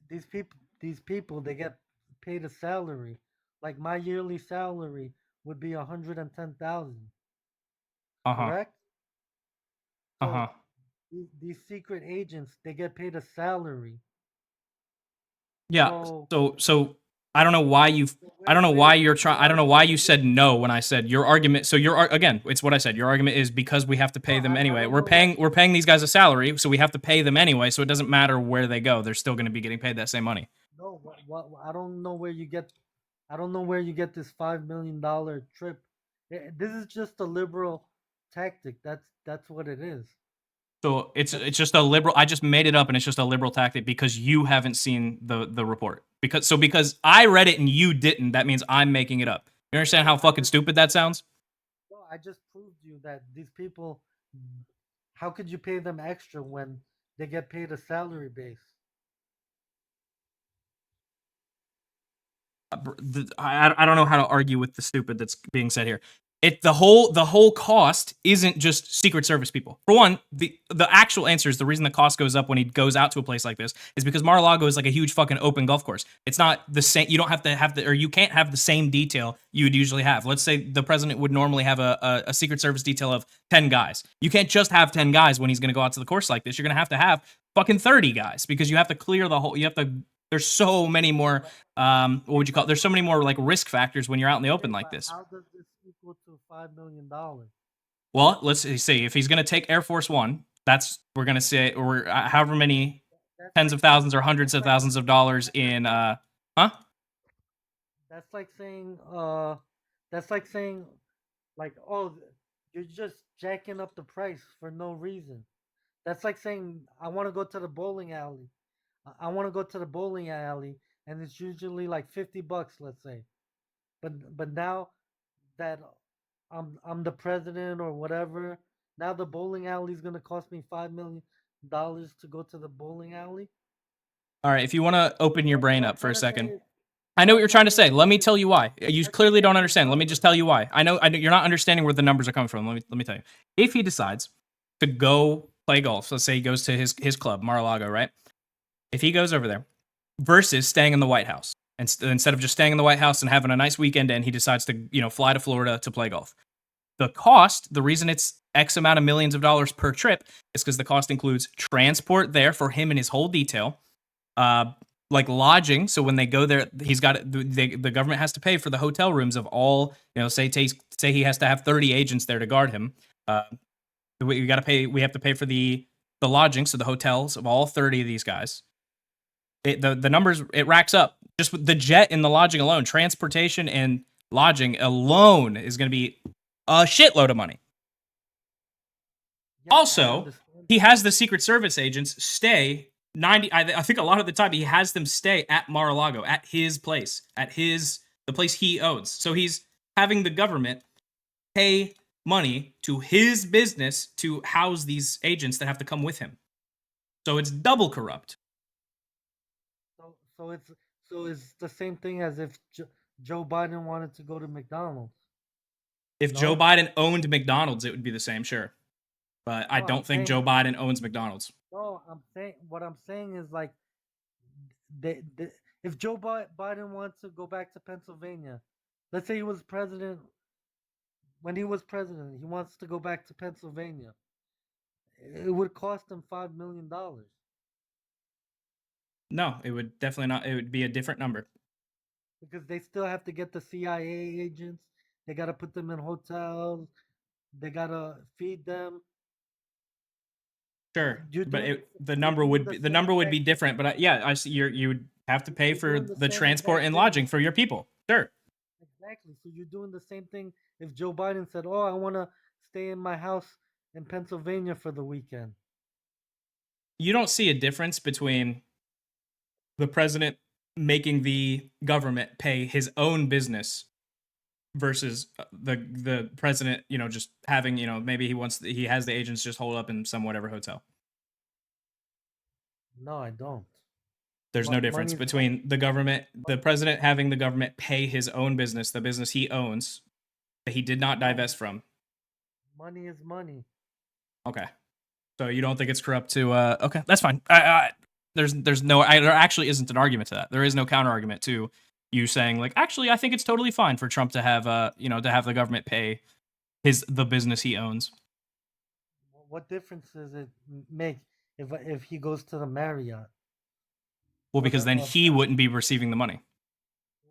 B: These people they get paid a salary. Like my yearly salary would be 110,000,
A: Uh huh.
B: correct?
A: Uh
B: So
A: huh.
B: these secret agents they get paid a salary.
A: Yeah.
B: So
A: So I don't know why you.
B: so
A: I don't know
B: where
A: why
B: does
A: you're
B: the
A: trying. I don't know why
B: morality
A: you
B: begin?
A: said no when I said your argument. So again, it's what I said. Your argument is because we have to
B: No,
A: pay them
B: I
A: anyway.
B: don't know why.
A: We're paying these guys a salary, so we have to pay them anyway. So it doesn't matter where they go; they're still going to be getting paid that same money.
B: No, what I don't know where you get I don't know where you get this $5 million trip. This is just a liberal tactic. That's what it is.
A: So it's
B: That's
A: just a liberal. I just made it up, and it's just a liberal tactic because you haven't seen the report. Because I read it and you didn't, that means I'm making it up. You understand how fucking stupid that sounds?
B: no. I just proved you that these people. How could you pay them extra when they get paid a salary base?
A: I don't know how to argue with the stupid that's being said here. The whole cost isn't just Secret Service people. For one, the actual answer is the reason the cost goes up when he goes out to a place like this is because Mar-a-Lago is like a huge fucking open golf course. It's not the same. You don't have to have or you can't have the same detail you would usually have. Let's say the president would normally have a Secret Service detail of 10 guys. You can't just have 10 guys when he's going to go out to the course like this. You're going to have fucking 30 guys because you have to clear the whole. You have to. There's so many more. What would you call it? There's so many more like risk factors when you're out in the open like this.
B: How does this equal to $5 million?
A: Well, let's see. If he's going to take Air Force One, we're going to say, or however many tens of thousands or hundreds of thousands of dollars in, huh?
B: That's like saying, like, oh, you're just jacking up the price for no reason. That's like saying, I want to go to the bowling alley. I want to go to the bowling alley, and it's usually like $50, let's say. But now that I'm the president or whatever, now the bowling alley is gonna cost me $5 million to go to the bowling alley.
A: All right. If you want to open your brain up for a second,
B: Is,
A: I know what you're trying to say. Let me tell you why. You clearly don't understand. Let me just tell you why. I know you're not understanding where the numbers are coming from. Let me tell you. If he decides to go play golf, let's say he goes to his club, Mar-a-Lago, right? If he goes over there versus staying in the White House, and instead of just staying in the White House and having a nice weekend, and he decides to fly to Florida to play golf. The cost, the reason it's X amount of millions of dollars per trip, is because the cost includes transport there for him and his whole detail, like lodging. So when they go there, the government has to pay for the hotel rooms of all. Say he has to have 30 agents there to guard him. We got to pay. We have to pay for the lodging, so the hotels of all 30 of these guys. The numbers, it racks up. Just with the jet and the lodging alone, transportation and lodging alone is going to be a shitload of money.
B: yeah, I
A: Also,
B: understand.
A: he has the Secret Service agents stay 90. I think a lot of the time he has them stay at Mar-a-Lago, at his place, the place he owns. So he's having the government pay money to his business to house these agents that have to come with him. So it's double corrupt.
B: So it's the same thing as if Joe Biden wanted to go to McDonald's.
A: If
B: No?
A: Joe Biden owned McDonald's, it would be the same, sure. But I
B: No,
A: don't think Joe Biden owns McDonald's.
B: No, what I'm saying is like, if Joe Biden wants to go back to Pennsylvania, let's say he was president. When he was president, he wants to go back to Pennsylvania. It would cost him $5 million.
A: No, it would definitely not. It would be a different number.
B: Because they still have to get the CIA agents. They got to put them in hotels. They got to feed them.
A: Sure,
B: You're
A: but
B: doing
A: the
B: you're
A: number
B: doing
A: would
B: the
A: be
B: same exact
A: different.
B: thing.
A: But yeah, I see. You would have to pay
B: You're
A: for
B: doing the
A: the
B: same
A: transport
B: exact
A: and
B: thing.
A: lodging for your people. Sure.
B: Exactly. So you're doing the same thing if Joe Biden said, "Oh, I want to stay in my house in Pennsylvania for the weekend."
A: You don't see a difference between the president making the government pay his own business versus the president, just having, maybe he has the agents just hold up in some whatever hotel.
B: No, I don't.
A: There's no difference
B: Money's
A: between the president having the government pay his own business, the business he owns, that he did not divest from.
B: money is money.
A: Okay. So you don't think it's corrupt to okay, that's fine. There actually isn't an argument to that. There is no counter argument to you saying like, actually, I think it's totally fine for Trump to have to have the government pay the business he owns.
B: What difference does it make if he goes to the Marriott
A: Well,
B: or
A: because then he wouldn't be receiving the money.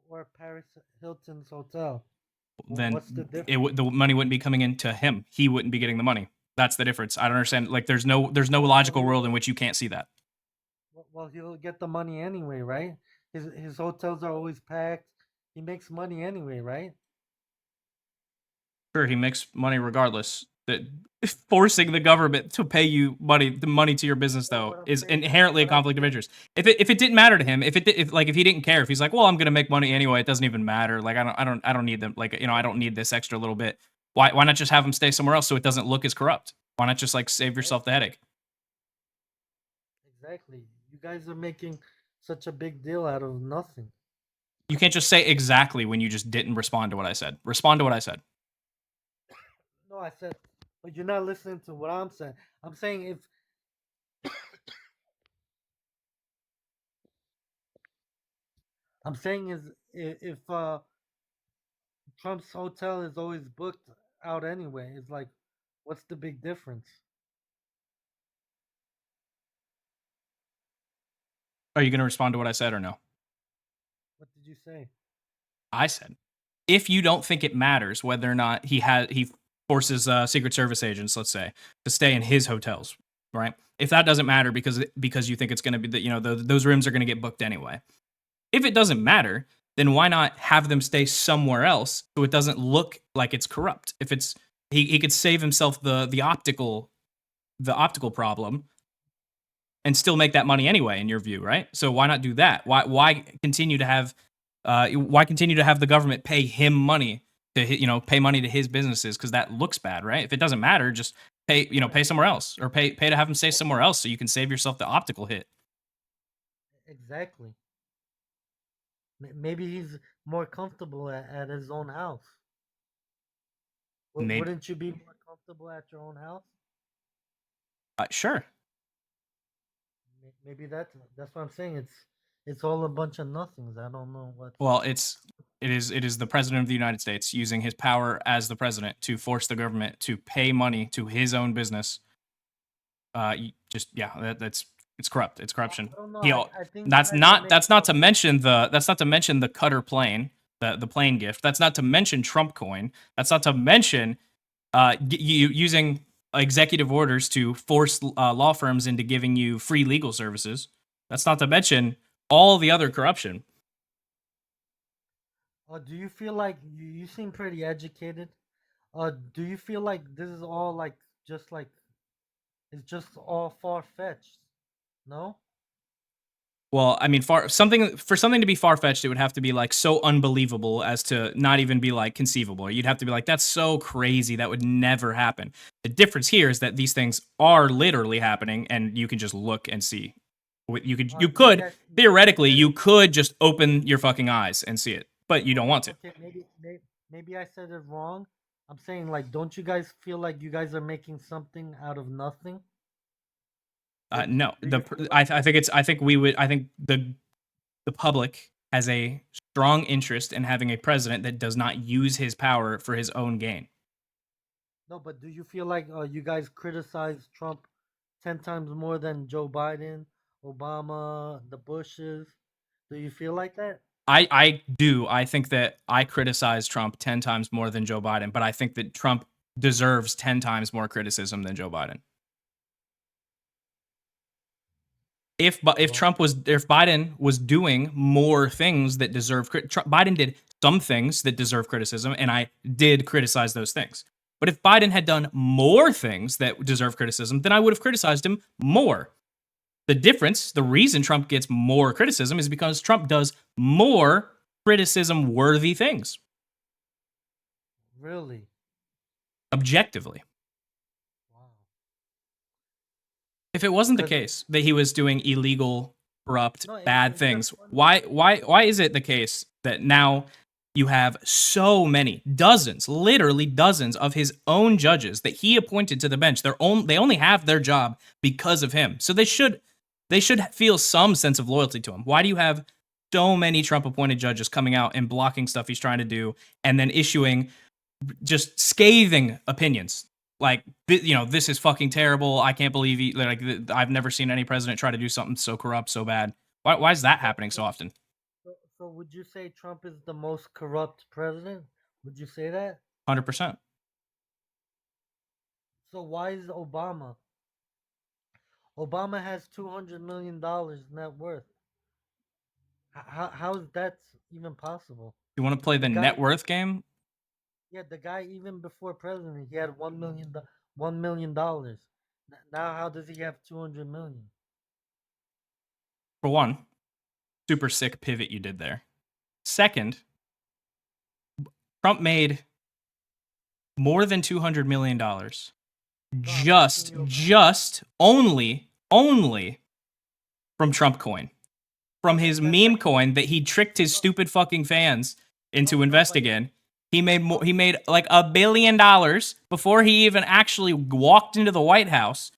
B: or Paris Hilton's hotel?
A: Then
B: What's the difference?
A: the money wouldn't be coming into him. He wouldn't be getting the money. That's the difference. I don't understand. Like, there's no logical world in which you can't see that.
B: Well, he'll get the money anyway, right? His hotels are always packed. He makes money anyway, right?
A: Sure, he makes money regardless. That forcing the government to pay you money, the money to your business
B: No,
A: though,
B: what I'm
A: is
B: saying,
A: inherently a
B: what I'm
A: conflict of
B: saying,
A: interest. If it didn't matter to him, if he didn't care, if he's like, well, I'm gonna make money anyway, it doesn't even matter. Like I don't need them. Like I don't need this extra little bit. Why not just have him stay somewhere else so it doesn't look as corrupt? Why not just like save yourself the headache?
B: exactly. You guys are making such a big deal out of nothing.
A: You can't just say exactly when you just didn't respond to what I said. Respond to what I said.
B: No, I said, but you're not listening to what I'm saying. I'm saying if Trump's hotel is always booked out anyway, it's like, what's the big difference?
A: Are you gonna respond to what I said or no?
B: What did you say?
A: I said, if you don't think it matters whether or not he forces Secret Service agents, let's say, to stay in his hotels, right? If that doesn't matter because you think it's going to be that those rooms are going to get booked anyway. If it doesn't matter, then why not have them stay somewhere else so it doesn't look like it's corrupt? If it's he could save himself the optical problem and still make that money anyway in your view, right? So why not do that? Why continue to have the government pay him money to pay money to his businesses because that looks bad, right? If it doesn't matter, just pay somewhere else or pay to have him stay somewhere else so you can save yourself the optical hit.
B: Exactly. Maybe he's more comfortable at his own house.
A: Maybe
B: Wouldn't you be more comfortable at your own house?
A: sure.
B: Maybe that's what I'm saying. It's all a bunch of nothings. I don't know what.
A: Well, it is the president of the United States using his power as the president to force the government to pay money to his own business. Just yeah, that's it's corrupt. It's corruption.
B: I don't know.
A: He
B: I think you
A: that's
B: guys are
A: not
B: making
A: that's not
B: up.
A: to mention the Cutter plane, the plane gift. That's not to mention Trump coin. That's not to mention you using executive orders to force law firms into giving you free legal services. That's not to mention all the other corruption.
B: Do you feel like you seem pretty educated? Do you feel like this is all like just like it's just all far fetched? No.
A: Well, I mean, for something to be far fetched, it would have to be like so unbelievable as to not even be like conceivable. You'd have to be like, that's so crazy that would never happen. The difference here is that these things are literally happening, and you can just look and see. You
B: Maybe
A: could
B: maybe I
A: theoretically
B: said it.
A: you could just open your fucking eyes and see it, but you don't want to.
B: Okay, maybe I said it wrong. I'm saying like, don't you guys feel like you guys are making something out of nothing?
A: No,
B: Do you feel like
A: I
B: that?
A: think the public has a strong interest in having a president that does not use his power for his own gain.
B: No, but do you feel like you guys criticize Trump 10 times more than Joe Biden, Obama, the Bushes? Do you feel like that?
A: I do. I think that I criticize Trump 10 times more than Joe Biden, but I think that Trump deserves 10 times more criticism than Joe Biden.
B: Well,
A: If Biden was doing more things that deserve Biden did some things that deserve criticism, and I did criticize those things. But if Biden had done more things that deserve criticism, then I would have criticized him more. The reason Trump gets more criticism is because Trump does more criticism worthy things
B: really?
A: objectively.
B: Wow.
A: If it wasn't the
B: Because
A: case that he was doing illegal, corrupt,
B: no,
A: bad
B: it's just
A: things,
B: funny.
A: why is it the case that now you have so many dozens, literally dozens of his own judges that he appointed to the bench? They only have their job because of him. So they should feel some sense of loyalty to him. Why do you have so many Trump appointed judges coming out and blocking stuff he's trying to do and then issuing just scathing opinions like this is fucking terrible. I can't believe I've never seen any president try to do something so corrupt, so bad. Why is that
B: So,
A: happening so
B: so,
A: often?
B: so would you say Trump is the most corrupt president? Would you say that?
A: 100%.
B: So why is Obama? Obama has $200 million net worth. How is that even possible?
A: You want to play the
B: guy,
A: net worth game?
B: yeah, the guy even before president, he had $1 million. Now, how does he have 200 million?
A: For one, super sick pivot you did there. Second, Trump made more than $200 million
B: No, I'm
A: just
B: asking you about.
A: just only from Trump coin, from his
B: That's
A: meme
B: like
A: coin that he tricked his
B: no,
A: stupid fucking fans into
B: no,
A: investing in. He made more,
B: no.
A: he made like $1 billion before he even actually walked into the White House.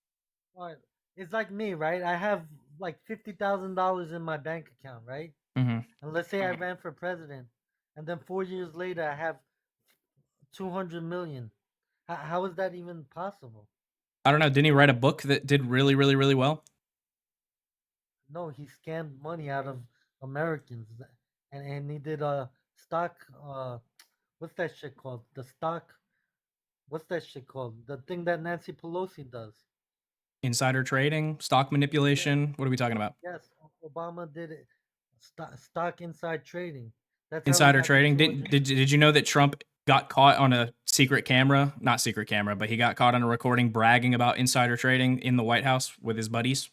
B: Alright, it's like me, right? I have like $50,000 in my bank account, right?
A: Mhm.
B: And let's say I ran for president, and then 4 years later I have 200 million. How is that even possible?
A: I don't know. Didn't he write a book that did really, really, really well?
B: No, he scammed money out of Americans, and he did a stock. What's that shit called? The stock. What's that shit called? The thing that Nancy Pelosi does.
A: Insider trading, stock
B: Yeah.
A: manipulation. What are we talking about?
B: Yes, Obama did it. Stock inside trading. That's how he
A: Insider
B: got the
A: trading.
B: 200.
A: Did you know that Trump got caught on a secret camera? Not secret camera, but he got caught on a recording bragging about insider trading in the White House with his buddies.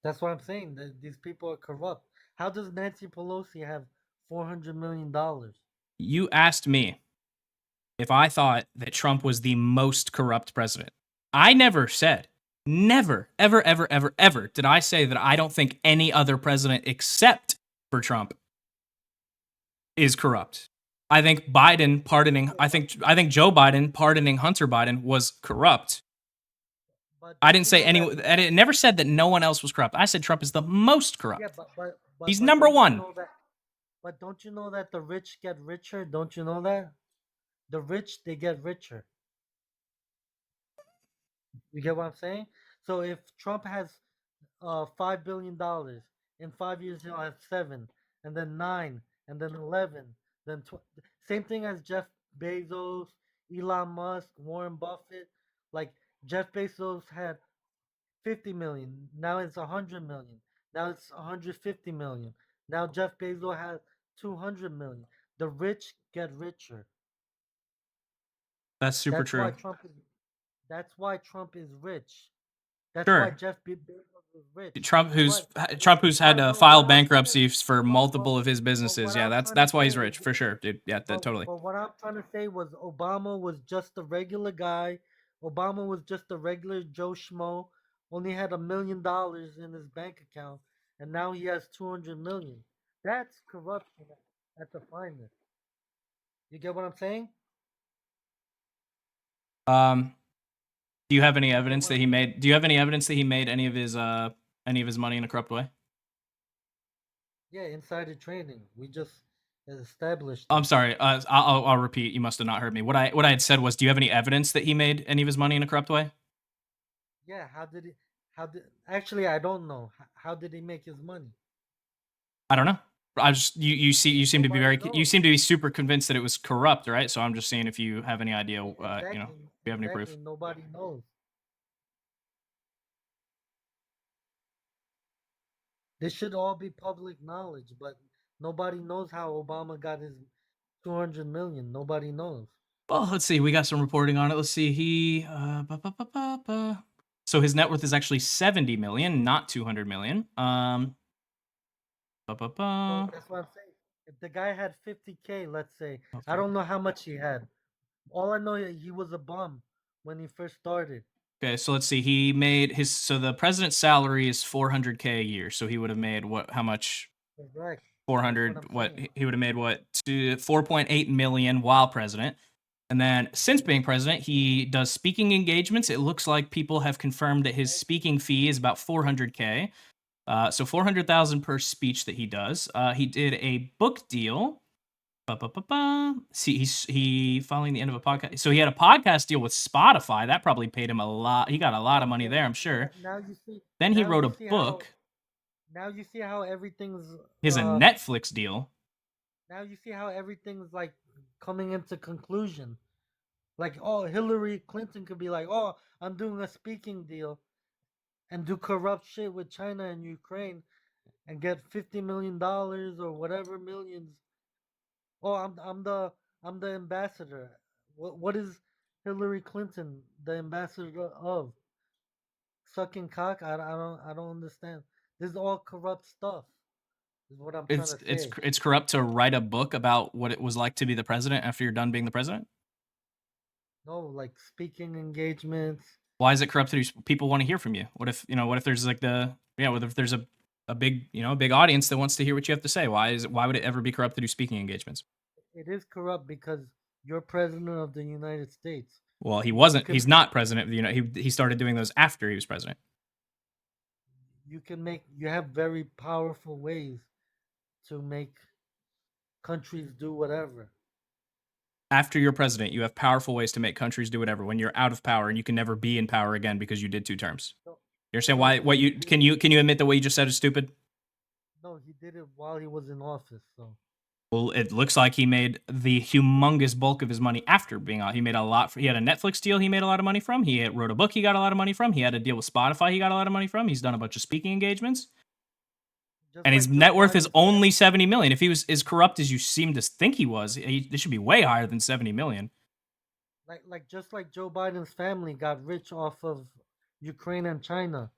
B: That's what I'm saying. These people are corrupt. How does Nancy Pelosi have $400 million?
A: You asked me if I thought that Trump was the most corrupt president. I never said, never, ever, ever, ever, ever did I say that I don't think any other president except for Trump is corrupt. I think Biden pardoning, I think Joe Biden pardoning Hunter Biden was corrupt.
B: But
A: I
B: don't
A: didn't
B: you
A: say
B: know that?
A: any. I never said that no one else was corrupt. I said Trump is the most
B: Yeah,
A: corrupt.
B: but
A: He's number
B: don't you
A: one.
B: know that? But don't you know that the rich get richer? Don't you know that? The rich, they get richer. You get what I'm saying? So if Trump has $5 billion, in 5 years he'll have seven, and then nine, and then 11, then same thing as Jeff Bezos, Elon Musk, Warren Buffett. Like Jeff Bezos had 50 million, now it's 100 million, now it's 150 million. Now Jeff Bezos has 200 million. The rich get richer.
A: That's super
B: That's why
A: true.
B: Trump is. That's why Trump is rich. That's why
A: Sure.
B: Jeff Bezos is rich.
A: Trump,
B: But
A: who's had to
B: what
A: file
B: I'm trying to,
A: bankruptcy for
B: but
A: multiple of his businesses.
B: what
A: Yeah,
B: I'm
A: that's
B: trying to
A: that's why
B: say
A: he's
B: is,
A: rich for sure, dude. Yeah, that totally.
B: but what I'm trying to say was Obama was just a regular guy. Obama was just a regular Joe Schmo. Only had $1 million in his bank account, and now he has 200 million. That's corruption at the finest. You get what I'm saying?
A: Um, do you have any
B: You get
A: evidence
B: what
A: that
B: I'm
A: he
B: saying?
A: made? Do you have any evidence that he made any of his money in a corrupt way?
B: Yeah, insider trading. We just established
A: I'm
B: that.
A: sorry. I'll repeat. You must have not heard me. What I had said was, do you have any evidence that he made any of his money in a corrupt way?
B: Yeah, how did he? How did? Actually, I don't know. How did he make his money?
A: I don't know. I just you seem to be
B: Nobody
A: you
B: knows.
A: seem to be super convinced that it was corrupt, right? So I'm just seeing if you have any idea. If
B: Exactly,
A: you have any
B: exactly.
A: proof.
B: Nobody knows. This should all be public knowledge, but nobody knows how Obama got his 200 million. Nobody knows.
A: Well, let's see. We got some reporting on it. Let's see. So his net worth is actually 70 million, not 200 million.
B: So that's what I'm saying. If the guy had 50K, let's say, I
A: Okay.
B: don't know how much he had. All I know is he was a bum when he first started.
A: Okay, so let's see. He made his so the president's salary is 400K a year. So he would have made what? How much?
B: Correct. That's what
A: 400.
B: I'm
A: What
B: saying.
A: he would have made? What? 4.8 million while president. And then since being president, he does speaking engagements. It looks like people have confirmed that his speaking fee is about 400K. So 400,000 per speech that he does. He did a book deal. See, he following the end of a podcast. So he had a podcast deal with Spotify. That probably paid him a lot. He got a lot of money there, I'm sure.
B: Now you see.
A: Then he
B: Now
A: wrote
B: you
A: a
B: see how.
A: book.
B: Now you see how everything's.
A: Here's a
B: Uh.
A: Netflix deal.
B: Now you see how everything's like coming into conclusion. Like, oh, Hillary Clinton could be like, oh, I'm doing a speaking deal and do corrupt shit with China and Ukraine, and get $50 million or whatever millions. Oh, I'm the ambassador. What is Hillary Clinton the ambassador of? Sucking cock? I don't understand. This is all corrupt stuff. Is what I'm trying
A: It's
B: to
A: it's
B: say.
A: it's corrupt to write a book about what it was like to be the president after you're done being the president.
B: No, like speaking engagements.
A: Why is it corrupt to people want to hear from you? What if what if there's like what if there's a big a big audience that wants to hear what you have to say? Why would it ever be corrupt to do speaking engagements?
B: It is corrupt because you're president of the United States.
A: Well, he
B: You
A: wasn't.
B: can
A: He's not president of the he started doing those after he was president.
B: you have very powerful ways to make countries do whatever.
A: After you're president, you have powerful ways to make countries do whatever. When you're out of power and you can never be in power again because you did 2 terms.
B: No,
A: You're saying
B: no,
A: why? What
B: he
A: you
B: did,
A: can you admit that what you just said is stupid?
B: no, he did it while he was in office. So
A: Well, it looks like he made the humongous bulk of his money after being out. He made a lot. He had a Netflix deal. He made a lot of money from. Wrote a book. He got a lot of money from. He had a deal with Spotify. He got a lot of money from. He's done a bunch of speaking engagements,
B: just
A: and his
B: like Joe
A: net worth is
B: Biden's
A: only
B: family,
A: 70 million. If he was as corrupt as you seem to think he was, it should be way higher than 70 million.
B: just like Joe Biden's family got rich off of Ukraine and China.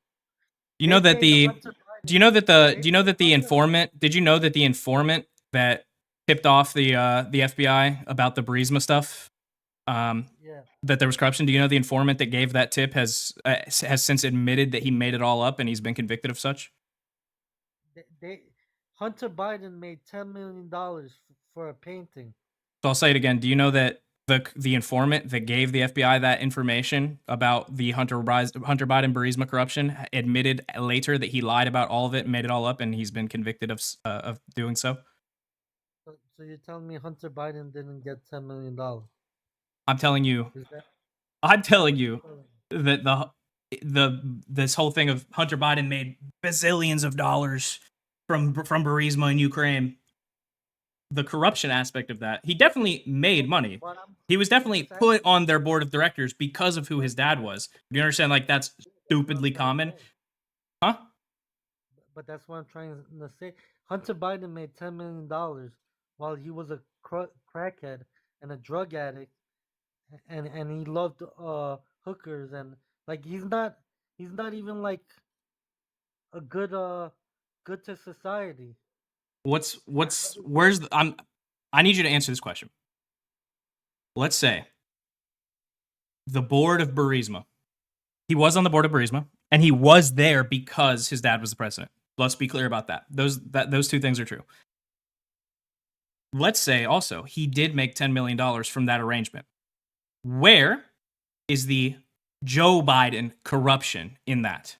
A: You know
B: They
A: that
B: paid
A: the
B: Hunter
A: do you
B: Biden.
A: know that the
B: They
A: do you know
B: paid
A: that the
B: Hunter.
A: informant did you know that the informant that tipped off the FBI about the Burisma stuff,
B: Yeah,
A: that there was corruption? Do you know the informant that gave that tip has since admitted that he made it all up and he's been convicted of such?
B: they Hunter Biden made $10 million for a painting.
A: So I'll say it again. Do you know that the informant that gave the FBI that information about the Hunter Biden Burisma corruption admitted later that he lied about all of it and made it all up, and he's been convicted of doing so?
B: So you're telling me Hunter Biden didn't get $10 million?
A: I'm telling you,
B: Is that
A: I'm telling
B: what
A: you
B: you're telling me?
A: that this whole thing of Hunter Biden made bazillions of dollars from Burisma in Ukraine. The corruption aspect of that, he definitely made money.
B: But
A: He was
B: I'm
A: definitely
B: just
A: put
B: asking.
A: on their board of directors because of who his dad was. Do you understand? Like that's
B: That's what I'm
A: stupidly
B: trying to
A: common,
B: say.
A: huh?
B: But that's what I'm trying to say. Hunter Biden made $10 million while he was a crackhead and a drug addict, and he loved hookers, and like he's not even like a good to society.
A: Where's I need you to answer this question. Let's say the board of Burisma. He was on the board of Burisma, and he was there because his dad was the president. Let's be clear about that. Those two things are true. Let's say also he did make $10 million from that arrangement. Where is the Joe Biden corruption in that?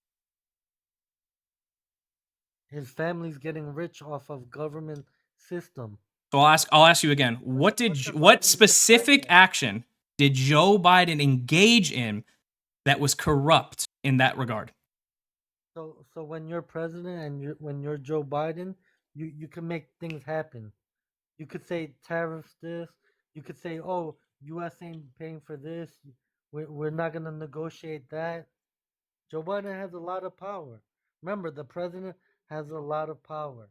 B: His family's getting rich off of government system.
A: So I'll ask you again.
B: Hunter
A: What
B: Biden is a
A: specific
B: crackhead.
A: action did Joe Biden engage in that was corrupt in that regard?
B: So when you're president and when you're Joe Biden, you can make things happen. You could say tariffs this. You could say, oh, U.S. ain't paying for this. We're not gonna negotiate that. Joe Biden has a lot of power. Remember, the president has a lot of power.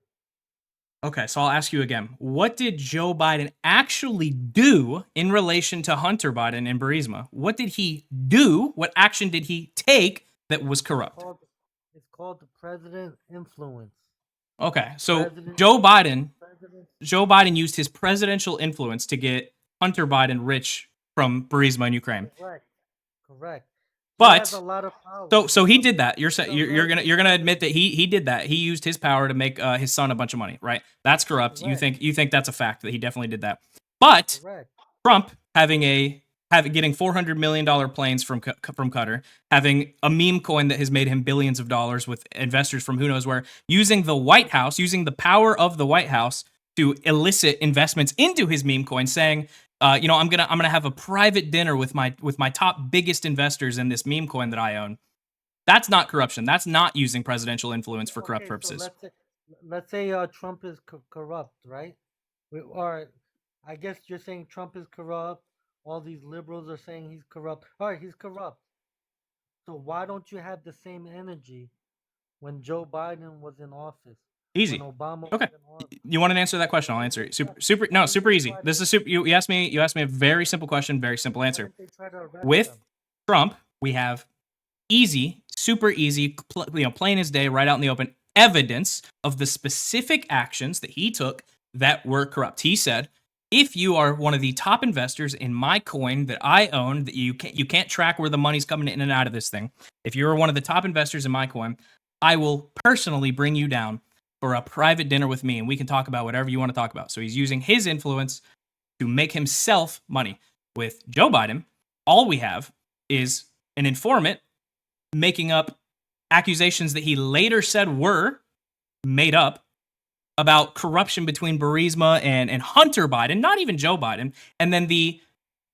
A: Okay, so I'll ask you again. What did Joe Biden actually do in relation to Hunter Biden and Burisma? What did he do? What action did he take that was
B: It's
A: corrupt?
B: called it's called the president influence.
A: Okay, so
B: President president.
A: Joe Biden used his presidential influence to get Hunter Biden rich from Burisma in Ukraine.
B: Correct. Correct. He has a
A: But
B: lot of power.
A: so he did that. You're
B: He's
A: saying
B: a very
A: you're gonna admit that
B: president.
A: he did that. He used his power to make his son a bunch of money, right? That's corrupt.
B: Correct.
A: You think that's a fact that he definitely did that. But
B: Correct.
A: Trump having getting $400 million planes from Qatar, having a meme coin that has made him billions of dollars with investors from who knows where, using the White House, using the power of the White House to elicit investments into his meme coin, saying, I'm gonna have a private dinner with my top biggest investors in this meme coin that I own. That's not corruption. That's not using presidential influence for corrupt
B: Okay, so
A: purposes.
B: let's say Trump is corrupt, right? Or I guess you're saying Trump is corrupt. All these liberals are saying he's corrupt. All right, he's corrupt. So why don't you have the same energy when Joe Biden was in office?
A: Easy.
B: when Obama
A: Okay.
B: was in office.
A: You want to answer that question? I'll answer it. Super easy. This is super. You asked me a very simple question, very simple
B: Why
A: answer.
B: didn't they try to arrest
A: With
B: them?
A: Trump, we have easy, super easy, plain as day, right out in the open evidence of the specific actions that he took that were corrupt. He said, if you are one of the top investors in my coin that I own, that you can't track where the money's coming in and out of this thing. If you're one of the top investors in my coin, I will personally bring you down for a private dinner with me, and we can talk about whatever you want to talk about. So he's using his influence to make himself money. With Joe Biden, all we have is an informant making up accusations that he later said were made up about corruption between Burisma and Hunter Biden, not even Joe Biden. And then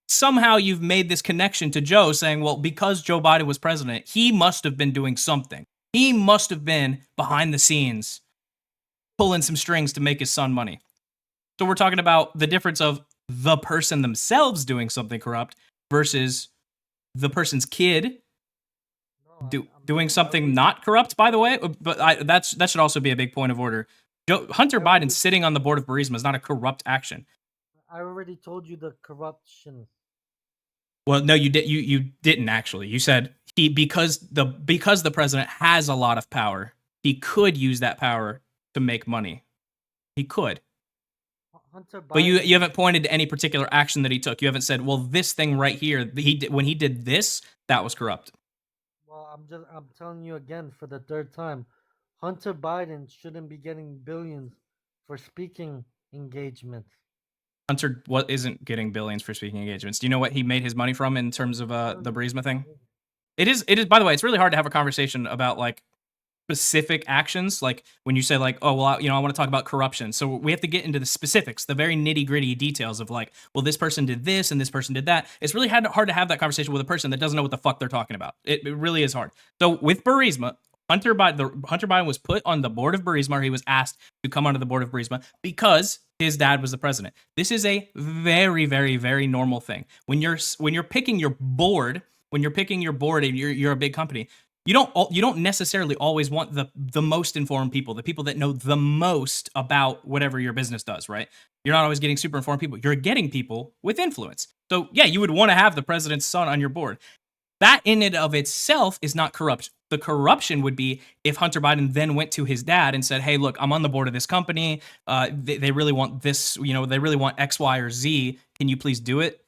A: somehow you've made this connection to Joe saying, well, because Joe Biden was president, he must have been doing something. He must have been behind the scenes pulling some strings to make his son money. So we're talking about the difference of the person themselves doing something corrupt versus the person's kid
B: No,
A: doing something not corrupt, by the way. But that should also be a big point of order. Hunter Biden sitting on the board of Burisma is not a corrupt action.
B: I already told you the corruption.
A: Well, no, you did. You didn't actually. You said because the president has a lot of power, he could use that power to make money. He could.
B: Hunter Biden,
A: But you haven't pointed to any particular action that he took. You haven't said, well, this thing right here, when he did this, that was corrupt.
B: Well, I'm telling you again for the third time, Hunter Biden shouldn't be getting billions for speaking engagements.
A: Hunter isn't getting billions for speaking engagements. Do you know what he made his money from in terms of the Burisma thing? It is. By the way, it's really hard to have a conversation about like specific actions. Like when you say like, oh well, I want to talk about corruption. So we have to get into the specifics, the very nitty gritty details of like, well, this person did this and this person did that. It's really hard to have that conversation with a person that doesn't know what the fuck they're talking about. It really is hard. So with Burisma, Hunter Biden was put on the board of Burisma, or he was asked to come onto the board of Burisma because his dad was the president. This is a very, very, very normal thing. When you're picking your board, and you're a big company, you don't necessarily always want the most informed people, the people that know the most about whatever your business does, right? You're not always getting super informed people. You're getting people with influence. So yeah, you would want to have the president's son on your board. That in and of itself is not corrupt. The corruption would be if Hunter Biden then went to his dad and said, hey, look, I'm on the board of this company. They really want this, they really want X, Y, or Z. Can you please do it?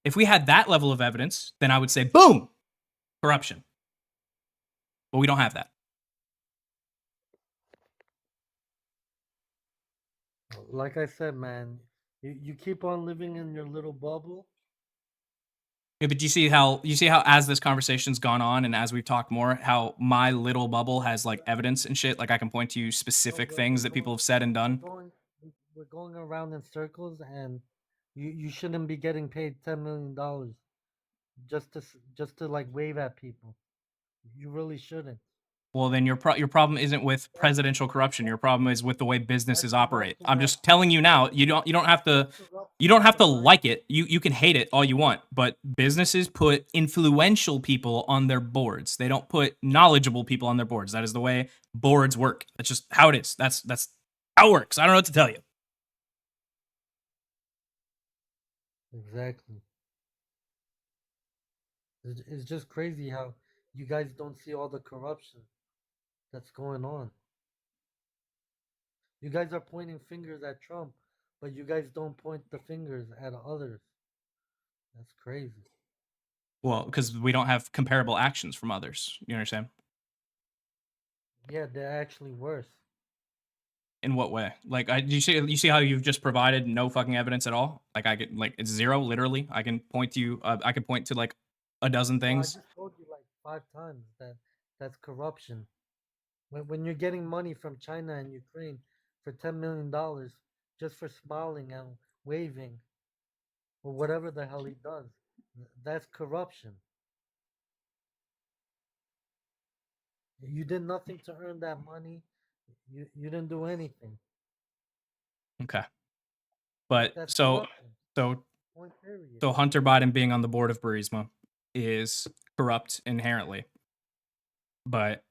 A: If we had that level of evidence, then I would say, boom, corruption. But we don't have that.
B: Like I said, man, you keep on living in your little bubble.
A: Yeah, but you see how as this conversation's gone on and as we've talked more, how my little bubble has like evidence and shit. Like I can point to you specific things that people have said and done.
B: We're going around in circles, and you shouldn't be getting paid $10 million just to like wave at people. You really shouldn't.
A: Well, then your problem isn't with presidential corruption. Your problem is with the way businesses operate. I'm just telling you now. You don't have to like it. You can hate it all you want, but businesses put influential people on their boards. They don't put knowledgeable people on their boards. That is the way boards work. That's just how it is. That's how it works. I don't know what to tell you.
B: Exactly. It's just crazy how you guys don't see all the corruption that's going on. You guys are pointing fingers at Trump, but you guys don't point the fingers at others. That's crazy.
A: Well, because we don't have comparable actions from others. You understand?
B: Yeah, they're actually worse.
A: In what way? Like, you see how you've just provided no fucking evidence at all? Like, I get like it's zero, literally. I can point to you. I can point to like a dozen
B: Well, I
A: things.
B: just told you like 5 times that's corruption. When you're getting money from China and Ukraine for $10 million just for smiling and waving or whatever the hell he does, that's corruption. You did nothing to earn that money. You didn't do anything.
A: Okay, but
B: That's
A: so
B: corruption.
A: so
B: Point period.
A: so Hunter Biden being on the board of Burisma is corrupt inherently, but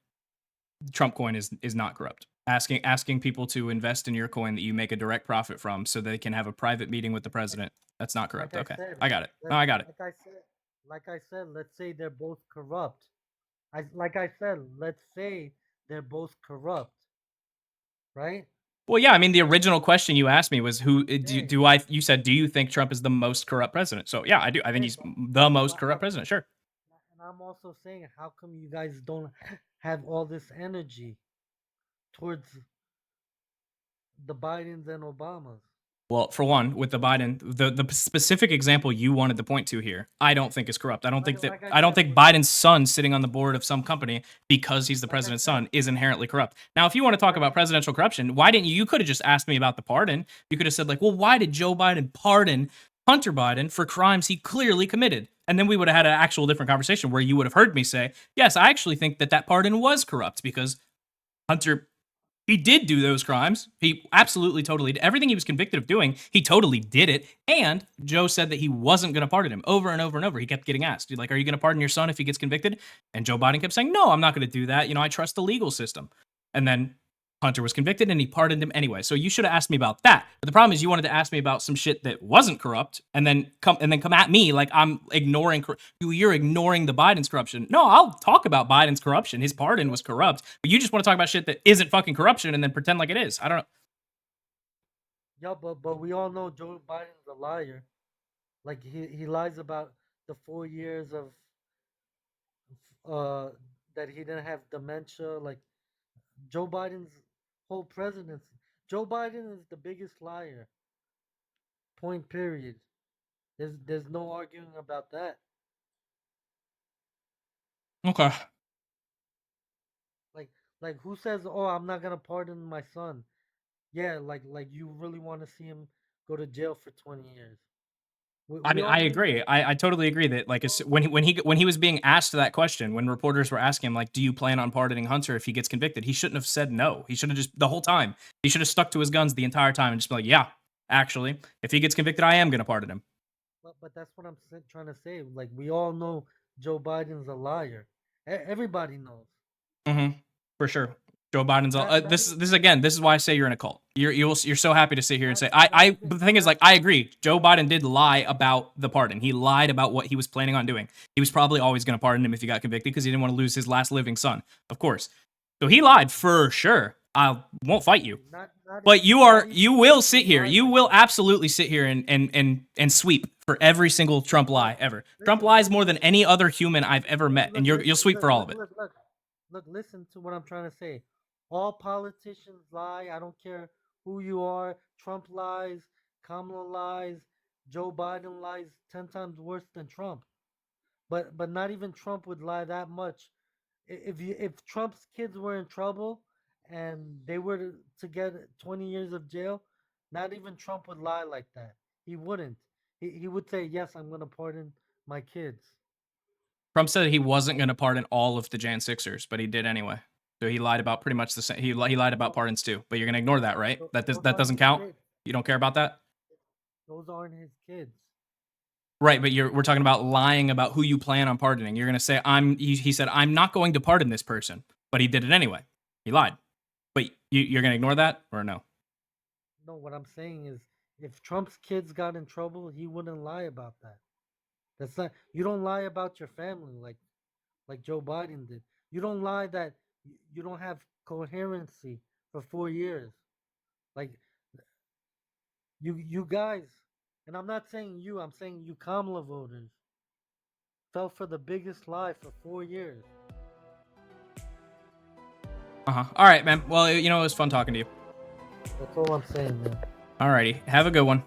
A: Trump coin is not corrupt. Asking people to invest in your coin that you make a direct profit from, so they can have a private meeting with the president. That's not corrupt.
B: Like I
A: Okay,
B: said,
A: I got it. No, I got it.
B: like I said, let's say they're both corrupt. Let's say they're both corrupt, right?
A: Well, yeah, I mean, the original question you asked me was who
B: Okay.
A: do I? You said, do you think Trump is the most corrupt president? So yeah, I do. I think
B: Okay,
A: he's the most
B: but
A: corrupt president. Sure.
B: and I'm also saying, how come you guys don't have all this energy towards the Bidens and Obamas?
A: Well, for one, with the Biden, the specific example you wanted to point to here, I don't think is corrupt.
B: Like I
A: I don't
B: said,
A: think Biden's son sitting on the board of some company because he's the
B: like I
A: president's
B: said,
A: son is inherently corrupt. Now, if you want to talk
B: like
A: about presidential corruption, why didn't you? You could have just asked me about the pardon. You could have said like, well, why did Joe Biden pardon Hunter Biden for crimes he clearly committed? And then we would have had an actual different conversation where you would have heard me say, yes, I actually think that pardon was corrupt because Hunter, he did do those crimes. He absolutely totally did. Everything he was convicted of doing, he totally did it. And Joe said that he wasn't going to pardon him over and over and over. He kept getting asked, like, are you going to pardon your son if he gets convicted? And Joe Biden kept saying, no, I'm not going to do that. I trust the legal system. And then Hunter was convicted and he pardoned him anyway. So you should have asked me about that. But the problem is you wanted to ask me about some shit that wasn't corrupt and then come at me like I'm ignoring you're ignoring the Biden's corruption. No, I'll talk about Biden's corruption. His pardon was corrupt. But you just want to talk about shit that isn't fucking corruption and then pretend like it is. I don't know.
B: yeah, but we all know Joe Biden's a liar. Like he lies about the 4 years of uh that he didn't have dementia. Like Joe Biden's whole presidency. Joe Biden is the biggest liar. Point period. There's no arguing about that.
A: Okay.
B: Like like who says, "Oh, I'm not gonna pardon my son"? Yeah, like you really want to see him go to jail for 20 years.
A: I
B: We
A: mean,
B: all
A: I
B: knew
A: agree.
B: that.
A: I totally agree that like when he was being asked that question, when reporters were asking him like, "Do you plan on pardoning Hunter if he gets convicted?" He shouldn't have said no. He should have just the whole time. He should have stuck to his guns the entire time and just be like, "Yeah, actually, if he gets convicted, I am gonna pardon him."
B: But that's what I'm trying to say. Like we all know Joe Biden's a liar. Everybody knows.
A: Mm-hmm. For sure. Joe Biden's all.
B: Not
A: This is again. This is why I say you're in a cult. You're so happy to sit here and say
B: not
A: I.
B: even
A: But the thing is, like, I agree. Joe Biden did lie about the pardon. He lied about what he was planning on doing. He was probably always going to pardon him if he got convicted because he didn't want to lose his last living son. Of course. So he lied for sure. I won't fight you. But you will sit here. You will absolutely sit here and sweep for every single Trump lie ever. Trump lies more than any other human I've ever met, and you'll sweep for all of it.
B: Look, listen to what I'm trying to say. All politicians lie. I don't care who you are. Trump lies. Kamala lies. Joe Biden lies 10 times worse than Trump. But not even Trump would lie that much. If Trump's kids were in trouble and they were to get 20 years of jail, not even Trump would lie like that. He wouldn't. He would say, "Yes, I'm going to pardon my kids."
A: Trump said he wasn't going to pardon all of the Jan Sixers, but he did anyway. So he lied about pretty much the same. He lied about pardons too. But you're going to ignore that, right?
B: Those
A: That
B: aren't
A: doesn't
B: his
A: count.
B: kids.
A: You don't care about that,
B: Those aren't his kids.
A: right? But we're talking about lying about who you plan on pardoning. You're going to say He said I'm not going to pardon this person, but he did it anyway. He lied. But you're going to ignore that or no?
B: No, what I'm saying is, if Trump's kids got in trouble, he wouldn't lie about that. That's not. You don't lie about your family like Joe Biden did. You don't lie that you don't have coherency for 4 years. Like you guys, and I'm not saying you. I'm saying you Kamala voters fell for the biggest lie for 4 years.
A: All right, man. Well, it was fun talking to you.
B: That's all I'm saying, man.
A: Alrighty. Have a good one.